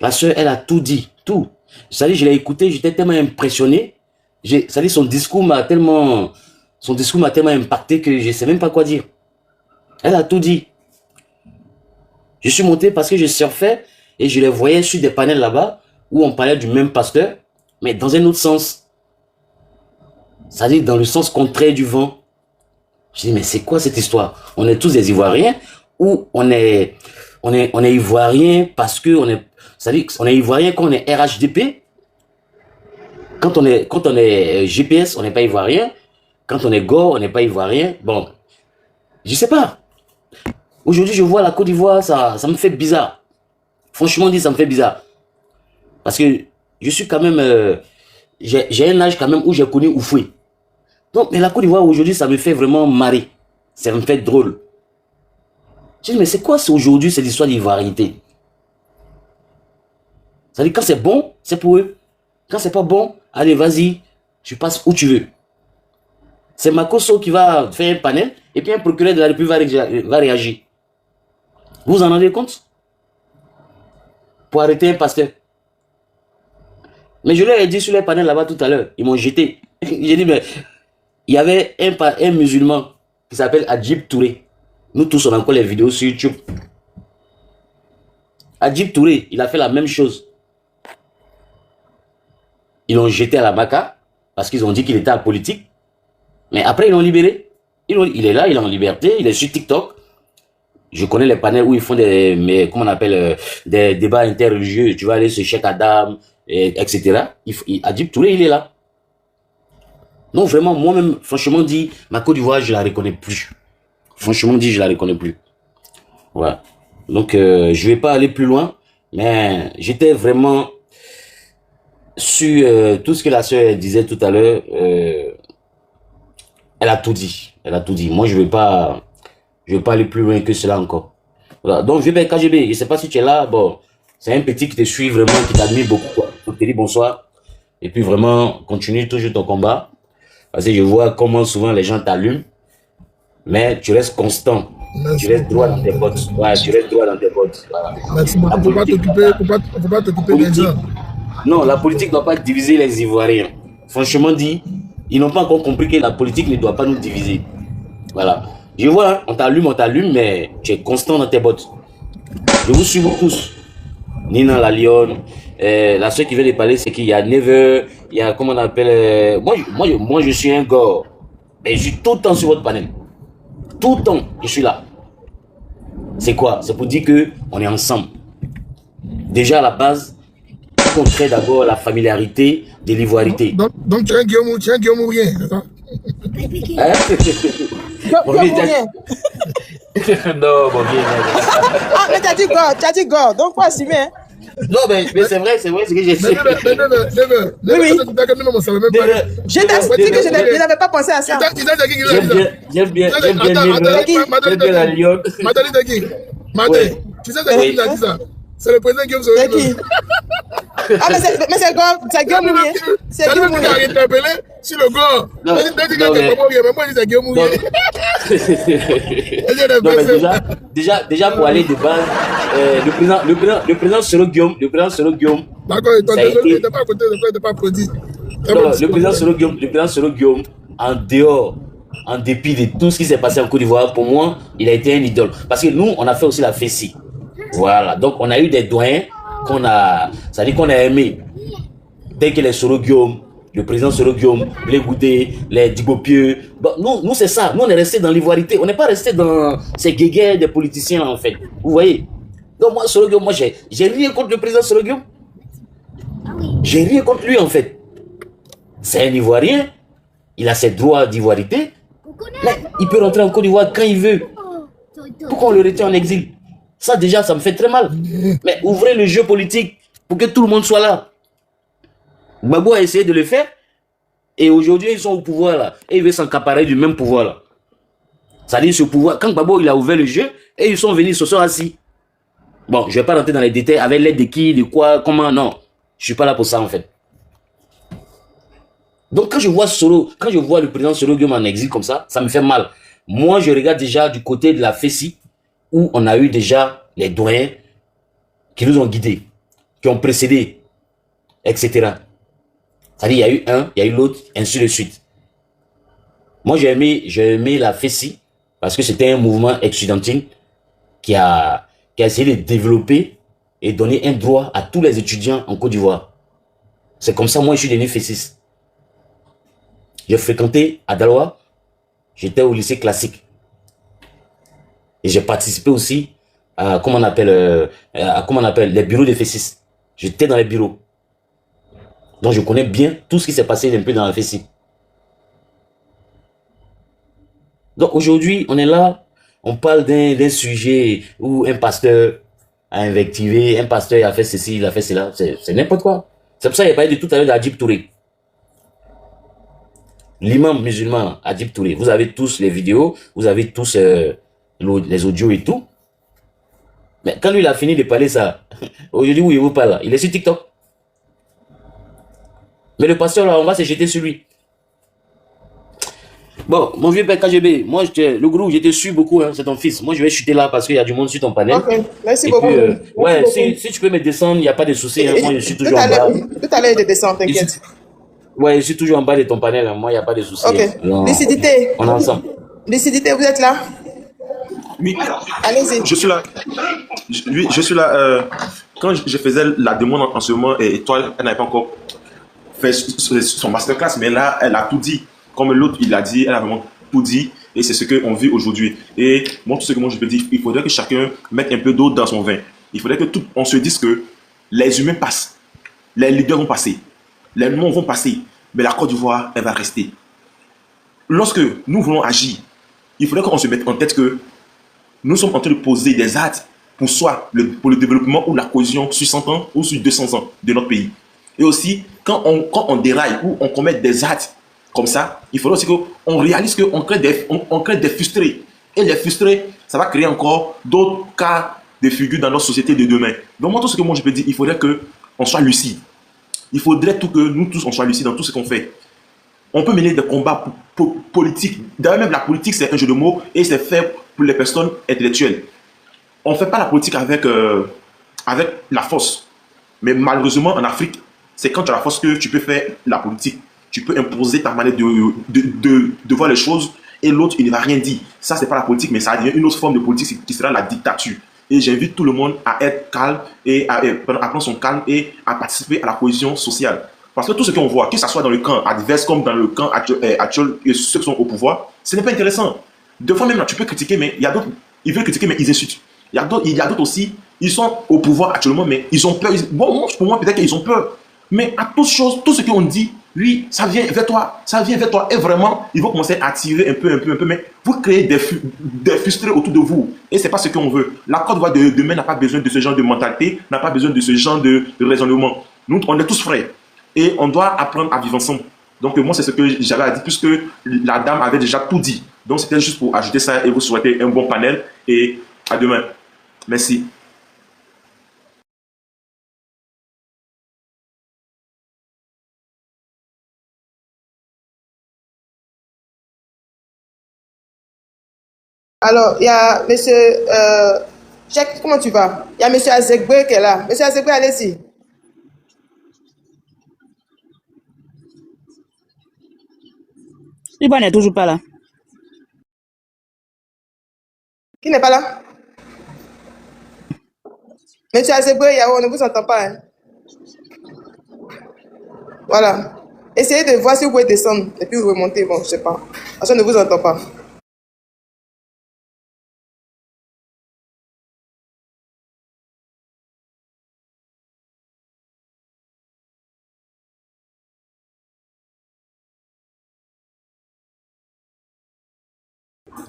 La sœur, elle a tout dit. Tout. C'est-à-dire, je l'ai écouté, j'étais tellement impressionné. C'est-à-dire, son discours m'a tellement impacté que je ne sais même pas quoi dire. Elle a tout dit. Je suis monté parce que je surfais et je les voyais sur des panels là-bas où on parlait du même pasteur, mais dans un autre sens. C'est-à-dire, dans le sens contraire du vent. Je dis, mais c'est quoi cette histoire? On est tous des Ivoiriens ou on est Ivoiriens parce que c'est-à-dire qu'on est Ivoirien quand on est RHDP. Quand on est GPS, on n'est pas Ivoirien. Quand on est Gore, on n'est pas Ivoirien. Bon, je sais pas. Aujourd'hui, je vois la Côte d'Ivoire, ça me fait bizarre. Franchement dit, ça me fait bizarre. Parce que je suis quand même... j'ai un âge quand même où j'ai connu Oufoué. Donc, mais la Côte d'Ivoire aujourd'hui, ça me fait vraiment marrer. Ça me fait drôle. Je dis, mais c'est quoi aujourd'hui cette histoire d'ivoiriété? C'est-à-dire, quand c'est bon, c'est pour eux. Quand c'est pas bon, allez, vas-y, tu passes où tu veux. C'est Makosso qui va faire un panel et puis un procureur de la République va réagir. Vous en rendez compte? Pour arrêter un pasteur. Mais je leur ai dit sur les panels là-bas tout à l'heure, ils m'ont jeté. J'ai dit, mais il y avait un musulman qui s'appelle Adjib Touré. Nous tous, on a encore les vidéos sur YouTube. Adjib Touré, il a fait la même chose. Ils l'ont jeté à la Baka parce qu'ils ont dit qu'il était apolitique. Mais après, ils l'ont libéré. Il est là, il est en liberté, il est sur TikTok. Je connais les panels où ils font des débats interreligieux. Tu vas aller sur Cheikh Adam, etc. Adjib Touré, il est là. Non, vraiment, moi-même, franchement dit, ma Côte d'Ivoire, je la reconnais plus. Franchement dit, je la reconnais plus. Voilà. Donc, je vais pas aller plus loin, mais j'étais vraiment sur tout ce que la sœur disait tout à l'heure. Elle a tout dit. Elle a tout dit. Moi, je vais pas aller plus loin que cela encore. Voilà. Donc, VB KGB, je sais pas si tu es là. Bon, c'est un petit qui te suit vraiment, qui t'admire beaucoup, quoi. Donc, te dis bonsoir. Et puis, vraiment, continue toujours ton combat. Parce que je vois comment souvent les gens t'allument. Mais tu restes constant. Tu restes droit dans tes bottes. Ouais, tu restes droit dans tes bottes. Voilà. Merci beaucoup. Faut pas t'occuper des gens. Non, la politique ne doit pas diviser les Ivoiriens. Franchement dit, ils n'ont pas encore compris que la politique ne doit pas nous diviser. Voilà. Je vois, hein, on t'allume, mais tu es constant dans tes bottes. Je vous suis tous. Nina la Lyon, la seule qui vient de parler, c'est qu'il y a Never, il y a, comment on appelle, moi je suis un Gore. Mais je suis tout le temps sur votre panel. Tout le temps, je suis là. C'est quoi? C'est pour dire qu'on est ensemble. Déjà à la base, on crée d'abord la familiarité de l'ivoirité. Donc tu es un Guillaume ou rien, c'est ça? Mon vieux, non, mon vieux. Ah, mais t'as dit God, donc pas assumer, hein? Non, mais c'est vrai ce que j'ai dit. Oui. Je t'ai dit que je n'avais pas pensé à ça. J'aime bien la lionne. Madame, tu sais qui a dit ça? C'est le président Guillaume Soro. C'est qui? Ah, mais c'est Guillaume Mourier. C'est Guillaume Mourier. Il a interpellé sur le gore. Il a dit que c'est Guillaume Mourier. Déjà pour aller de base, le président Soro Guillaume. D'accord, il n'était pas à côté, il n'était pas applaudi. Le président Soro Guillaume, en dépit de tout ce qui s'est passé en Côte d'Ivoire, pour moi, il a été un idole. Parce que nous, on a fait aussi la FECI. Voilà, donc on a eu des doyens c'est-à-dire qu'on a aimé. Dès que les Soro Guillaume, le président Soro Guillaume, les Goudé, les Digopieux, bon, nous c'est ça, nous on est resté dans l'ivoirité, on n'est pas resté dans ces guéguerres des politiciens là, en fait. Vous voyez? Donc moi, Soro Guillaume, j'ai rien contre le président Soro Guillaume. J'ai rien contre lui en fait. C'est un Ivoirien, il a ses droits d'ivoirité, mais il peut rentrer en Côte d'Ivoire quand il veut. Pourquoi on le retient en exil? Ça déjà, ça me fait très mal. Mais ouvrez le jeu politique pour que tout le monde soit là. Gbagbo a essayé de le faire et aujourd'hui ils sont au pouvoir là et ils veulent s'accaparer du même pouvoir là. C'est-à-dire ce pouvoir, quand Gbagbo il a ouvert le jeu et ils sont venus, ils se sont assis. Bon, je vais pas rentrer dans les détails avec l'aide de qui, de quoi, comment, non. Je suis pas là pour ça en fait. Donc quand je vois le président Soro Guillaume en exil comme ça me fait mal. Moi je regarde déjà du côté de la FECI où on a eu déjà les doyens qui nous ont guidés, qui ont précédé, etc. C'est-à-dire, il y a eu un, il y a eu l'autre, ainsi de suite. Moi, j'ai aimé la FECI parce que c'était un mouvement estudiantin qui a essayé de développer et donner un droit à tous les étudiants en Côte d'Ivoire. C'est comme ça, moi, je suis devenu FECIS. J'ai fréquenté à Daloa, j'étais au lycée classique. Et j'ai participé aussi à, comment on appelle les bureaux de FECIS. J'étais dans les bureaux. Donc je connais bien tout ce qui s'est passé un peu dans la FECI. Donc aujourd'hui, on est là, on parle d'un sujet où un pasteur a invectivé, un pasteur a fait ceci, il a fait cela. C'est n'importe quoi. C'est pour ça qu'il a parlé de tout à l'heure d'Adjib Touré. L'imam musulman Adjib Touré. Vous avez tous les vidéos, vous avez tous les audios et tout. Mais quand lui il a fini de parler ça, aujourd'hui où il vous parle, il est sur TikTok. Mais le pasteur là, on va se jeter sur lui. Bon, mon vieux père KGB, moi le groupe, je te suis beaucoup, hein, c'est ton fils. Moi je vais chuter là parce qu'il y a du monde sur ton panel. Ok, merci et beaucoup. Puis, si tu peux me descendre, il n'y a pas de souci. Hein, moi je suis toujours en bas. Tout à l'heure, je descends, t'inquiète. Ouais, je suis toujours en bas de ton panel, hein, moi il n'y a pas de souci. Ok, hein. Lucidité. On est ensemble. Lucidité, vous êtes là? Oui, allez-y. Je suis là. Oui, je suis là. Quand je faisais la demande en ce moment, et toi, elle n'avait pas encore fait son masterclass, mais là, elle a tout dit. Comme l'autre, il a dit, elle a vraiment tout dit. Et c'est ce qu'on vit aujourd'hui. Et moi, tout ce que moi je peux dire, il faudrait que chacun mette un peu d'eau dans son vin. Il faudrait que on se dise que les humains passent. Les leaders vont passer. Les noms vont passer. Mais la Côte d'Ivoire, elle va rester. Lorsque nous voulons agir, il faudrait qu'on se mette en tête que nous sommes en train de poser des actes pour soit pour le développement ou la cohésion sur 100 ans ou sur 200 ans de notre pays. Et aussi, quand on déraille ou on commet des actes comme ça, il faudrait aussi qu'on réalise qu'on crée des frustrés. Et les frustrés, ça va créer encore d'autres cas de figure dans notre société de demain. Donc moi, tout ce que moi je peux dire, il faudrait qu'on soit lucide. Il faudrait que nous tous, on soit lucides dans tout ce qu'on fait. On peut mener des combats politiques. D'ailleurs, même la politique, c'est un jeu de mots et c'est fait pour les personnes intellectuelles. On ne fait pas la politique avec la force. Mais malheureusement, en Afrique, c'est quand tu as la force que tu peux faire la politique. Tu peux imposer ta manière de voir les choses et l'autre, il ne va rien dire. Ça, c'est pas la politique, mais ça devient une autre forme de politique qui sera la dictature. Et j'invite tout le monde à être calme et à prendre son calme et à participer à la cohésion sociale. Parce que tout ce qu'on voit, que ce soit dans le camp adverse comme dans le camp actuel et ceux qui sont au pouvoir, ce n'est pas intéressant. Deux fois même là, tu peux critiquer, mais il y a d'autres, ils veulent critiquer, mais ils insultent. Il y a d'autres aussi, ils sont au pouvoir actuellement, mais ils ont peur. Bon, pour moi, peut-être qu'ils ont peur. Mais à toute chose, tout ce qu'on dit, oui, ça vient vers toi. Ça vient vers toi. Et vraiment, ils vont commencer à tirer un peu. Mais vous créez des frustrés autour de vous. Et ce n'est pas ce qu'on veut. La Côte d'Ivoire de demain n'a pas besoin de ce genre de mentalité, n'a pas besoin de ce genre de raisonnement. Nous, on est tous frères. Et on doit apprendre à vivre ensemble. Donc moi, c'est ce que j'avais à dire, puisque la dame avait déjà tout dit. Donc c'était juste pour ajouter ça et vous souhaiter un bon panel. Et à demain. Merci. Alors, il y a monsieur... Cheikh, comment tu vas? Il y a monsieur Azegbe qui est là. Monsieur Azegbe, allez-y. Liban n'est toujours pas là. Qui n'est pas là? Monsieur Azegbe, on ne vous entend pas. Hein? Voilà. Essayez de voir si vous pouvez descendre et puis vous remonter. Bon, je ne sais pas. Parce qu'on ne vous entend pas.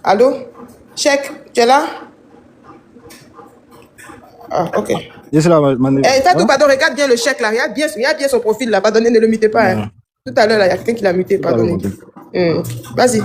Allô? Cheikh, tu es là? Ah, ok. Fatou, pardon, regarde bien le Cheikh là. Regarde bien son profil là. Pardonnez, ne le mutez pas. Hein. Tout à l'heure, il y a quelqu'un qui l'a muté. Pardonnez. Vas-y.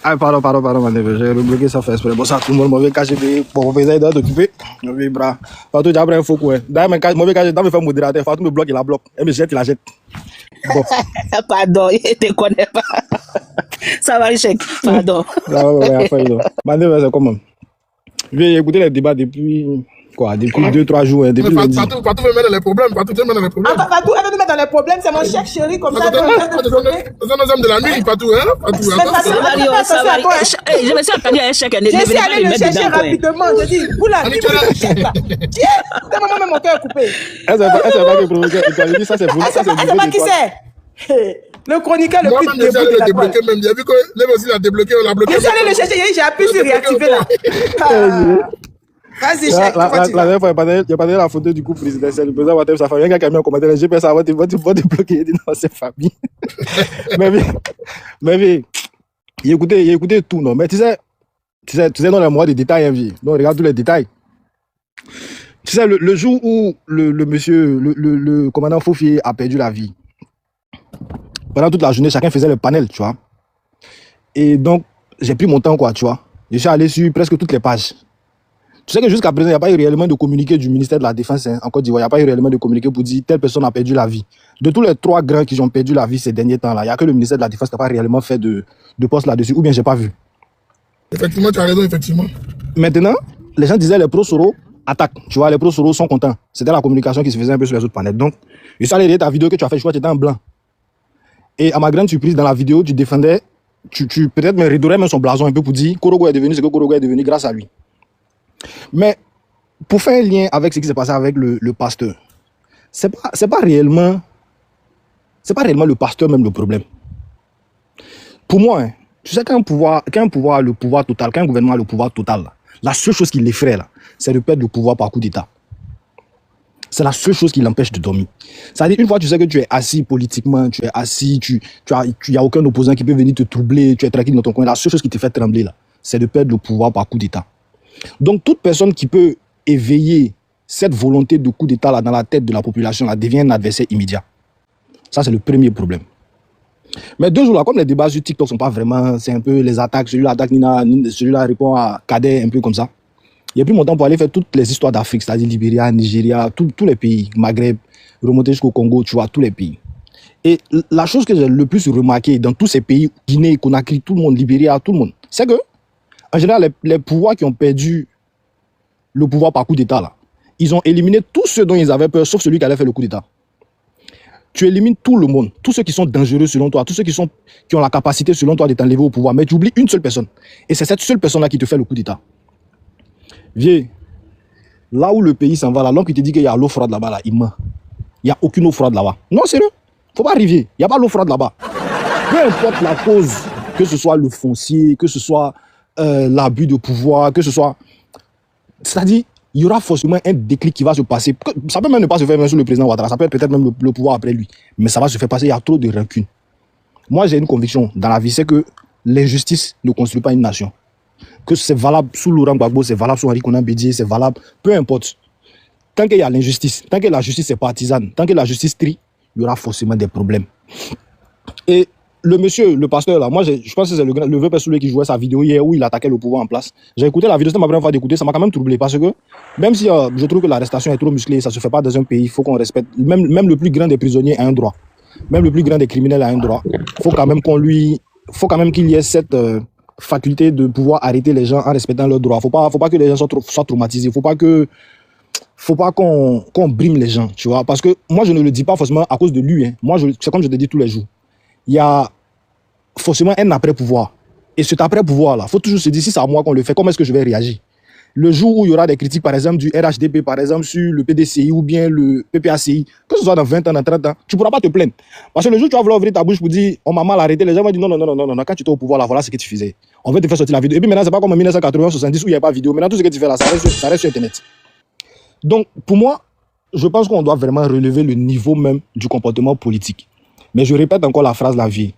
Ah, pardon, j'ai rebloqué ça fait exprès. Bon, ça, tout le monde m'avait caché, pour vous aider d'occuper. Oui, bras. Fatou, j'ai appris un faux coup. D'ailleurs, m'avait caché, dans me faire modérateur. Fatou me bloque, il la bloque. Et me jette, il la jette. Bon. Pardon, il ne te connaît pas. Ça va, Cheikh. Pardon. C'est comment? J'ai écouté les débats depuis... Quoi, depuis 2-3 jours, depuis lundi. Fatou veut mettre dans les problèmes. Fatou veut mettre dans les problèmes. Ah, Fatou, elle veut nous mettre dans les problèmes. C'est mon Cheikh chéri comme ça. C'est un homme de la nuit, Fatou, hein? Ça va. Je me suis attendu à un Cheikh. Je suis allé le chercher rapidement. Je dis, vous là, qui veut le Cheikh là? Tiens, c'est moi même mon cœur coupé. Elle sait pas que provoquer. Elle dit ça, c'est vous. Elle sait pas qui c'est. Le chroniqueur le plus début de la débloqué même. J'ai vu que lui aussi l'a débloqué, on l'a bloqué. Je suis allé le chercher, j'ai appuyé sur réactiver là. Vas-y, Cheikh. La dernière fois, il y a pas la photo du couple présidentiel. Le président Ouattara, sa famille, il y a quelqu'un qui a mis en commentaire, le GPS, ça va te débloquer. Il dit non, c'est famille. Mais il écoutait tout, non. Mais tu sais, dans les mois de détails, non, regarde tous les détails. Tu sais, le jour où le commandant Fofi a perdu la vie, pendant toute la journée, chacun faisait le panel, tu vois. Et donc, j'ai pris mon temps, quoi, tu vois. Je suis allé sur presque toutes les pages. Tu sais que jusqu'à présent, il n'y a pas eu réellement de communiqué du ministère de la Défense en Côte d'Ivoire. Il n'y a pas eu réellement de communiqué pour dire telle personne a perdu la vie. De tous les 3 grands qui ont perdu la vie ces derniers temps-là, il n'y a que le ministère de la Défense qui n'a pas réellement fait de poste là-dessus. Ou bien, je n'ai pas vu. Effectivement, tu as raison, effectivement. Maintenant, les gens disaient les pro-Soro attaquent. Tu vois, les pro-Soro sont contents. C'était la communication qui se faisait un peu sur les autres panels. Donc, je suis allé lire ta vidéo que tu as fait, je crois que tu étais en blanc. Et à ma grande surprise, dans la vidéo, tu défendais, tu peut-être me ridorais même son blason un peu pour dire Korogo est devenu ce que Korogo est devenu grâce à lui. Mais pour faire un lien avec ce qui s'est passé avec le pasteur, c'est pas réellement le pasteur même le problème. Pour moi, hein, tu sais qu'un pouvoir a le pouvoir total, qu'un gouvernement a le pouvoir total, là, la seule chose qui l'effraie, c'est de perdre le pouvoir par coup d'État. C'est la seule chose qui l'empêche de dormir. C'est-à-dire, une fois que tu sais que tu es assis politiquement, tu es assis, il n'y a aucun opposant qui peut venir te troubler, tu es tranquille dans ton coin, la seule chose qui te fait trembler, là, c'est de perdre le pouvoir par coup d'État. Donc, toute personne qui peut éveiller cette volonté de coup d'État là dans la tête de la population là, devient un adversaire immédiat. Ça, c'est le premier problème. Mais 2 jours là, comme les débats sur TikTok sont pas vraiment, c'est un peu les attaques, celui-là attaque Nina, celui-là répond à Kader, un peu comme ça. Il n'y a plus mon temps pour aller faire toutes les histoires d'Afrique, c'est-à-dire Libéria, Nigeria, tous les pays, Maghreb, remonter jusqu'au Congo, tu vois, tous les pays. Et la chose que j'ai le plus remarqué dans tous ces pays, Guinée, Conakry, tout le monde, Libéria, tout le monde, c'est que, en général, les pouvoirs qui ont perdu le pouvoir par coup d'État, là, ils ont éliminé tous ceux dont ils avaient peur, sauf celui qui allait faire le coup d'État. Tu élimines tout le monde, tous ceux qui sont dangereux selon toi, tous ceux qui ont la capacité selon toi de t'enlever au pouvoir, mais tu oublies une seule personne. Et c'est cette seule personne-là qui te fait le coup d'État. Vieux, Là où le pays s'en va, là, l'homme qui te dit qu'il y a l'eau froide là-bas, là, il ment. Il n'y a aucune eau froide là-bas. Non, sérieux. Faut pas arriver. Il n'y a pas l'eau froide là-bas. Peu importe la cause, que ce soit le foncier, que ce soit l'abus de pouvoir, que ce soit... C'est-à-dire, il y aura forcément un déclic qui va se passer. Ça peut même ne pas se faire même sur le président Ouattara. Ça peut être peut-être même le pouvoir après lui. Mais ça va se faire passer. Il y a trop de rancune. Moi, j'ai une conviction dans la vie, c'est que l'injustice ne construit pas une nation. Que c'est valable sous Laurent Gbagbo, c'est valable sous Henri Konan Bédié, c'est valable, peu importe. Tant qu'il y a l'injustice, tant que la justice est partisane, tant que la justice trie, il y aura forcément des problèmes. Et le monsieur, le pasteur là, moi je pense que c'est le vieux père Soulé qui jouait sa vidéo hier où il attaquait le pouvoir en place. J'ai écouté la vidéo, c'était ma première fois d'écouter, ça m'a quand même troublé parce que même si je trouve que l'arrestation est trop musclée, ça se fait pas dans un pays, il faut qu'on respecte, même le plus grand des prisonniers a un droit. Même le plus grand des criminels a un droit. Faut quand même qu'il y ait cette faculté de pouvoir arrêter les gens en respectant leurs droits. Faut pas que les gens soient traumatisés. Faut pas qu'on brime les gens, tu vois. Parce que moi, je ne le dis pas forcément à cause de lui. Hein. Moi, c'est comme je te dis tous les jours. Il y a forcément un après-pouvoir. Et cet après-pouvoir-là, il faut toujours se dire, si c'est à moi qu'on le fait, comment est-ce que je vais réagir? Le jour où il y aura des critiques, par exemple, du RHDP, par exemple, sur le PDCI ou bien le PPACI, que ce soit dans 20 ans, dans 30 ans, tu ne pourras pas te plaindre. Parce que le jour où tu vas vouloir ouvrir ta bouche pour dire, on m'a mal arrêté, les gens vont dire, non, quand tu étais au pouvoir, là, voilà ce que tu faisais. On va te faire sortir la vidéo. Et puis maintenant, c'est pas comme en 1980-70 où il n'y a pas de vidéo. Maintenant, tout ce que tu fais là, ça reste sur Internet. Donc, pour moi, je pense qu'on doit vraiment relever le niveau même du comportement politique. Mais je répète encore la phrase, la vie.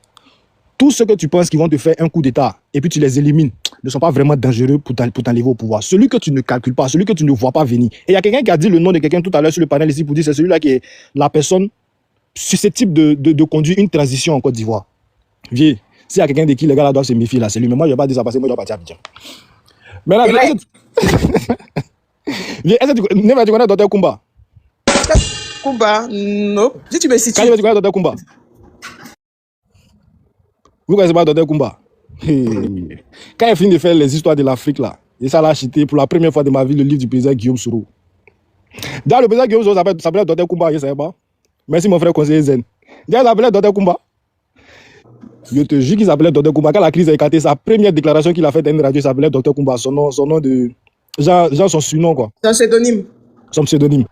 Tous ceux que tu penses qu'ils vont te faire un coup d'État et puis tu les élimines ne sont pas vraiment dangereux pour t'enlever au pouvoir. Celui que tu ne calcules pas, celui que tu ne vois pas venir. Et il y a quelqu'un qui a dit le nom de quelqu'un tout à l'heure sur le panel ici pour dire c'est celui-là qui est la personne susceptible de conduire une transition en Côte d'Ivoire. Vieux, s'il y a quelqu'un de qui les gars là doivent se méfier là, c'est lui. Mais moi, je ne vais pas dire ça parce que moi, je dois partir à Abidjan. Mais là, est-ce que tu connais Dr Kumba? Kumba, non. Si tu me situes. Quand tu connais Dr Kumba? Vous connaissez pas Dr Kumba? Quand il finit de faire les histoires de l'Afrique là, et ça l'a acheté pour la première fois de ma vie le livre du président Guillaume Soro. D'ailleurs, le président Guillaume Soro s'appelait Dr Kumba, je ne savais pas. Merci mon frère conseiller Zen. D'ailleurs, il s'appelait Dr Kumba. Je te jure qu'il s'appelait Dr Kumba. Quand la crise a éclaté, sa première déclaration qu'il a faite dans une radio s'appelait Dr Kumba. Son nom de... Genre son surnom quoi. Son pseudonyme. Son pseudonyme.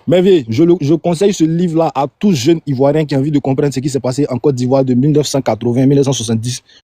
Mais vieux, je conseille ce livre-là à tout jeune Ivoirien qui a envie de comprendre ce qui s'est passé en Côte d'Ivoire de 1980 à 1970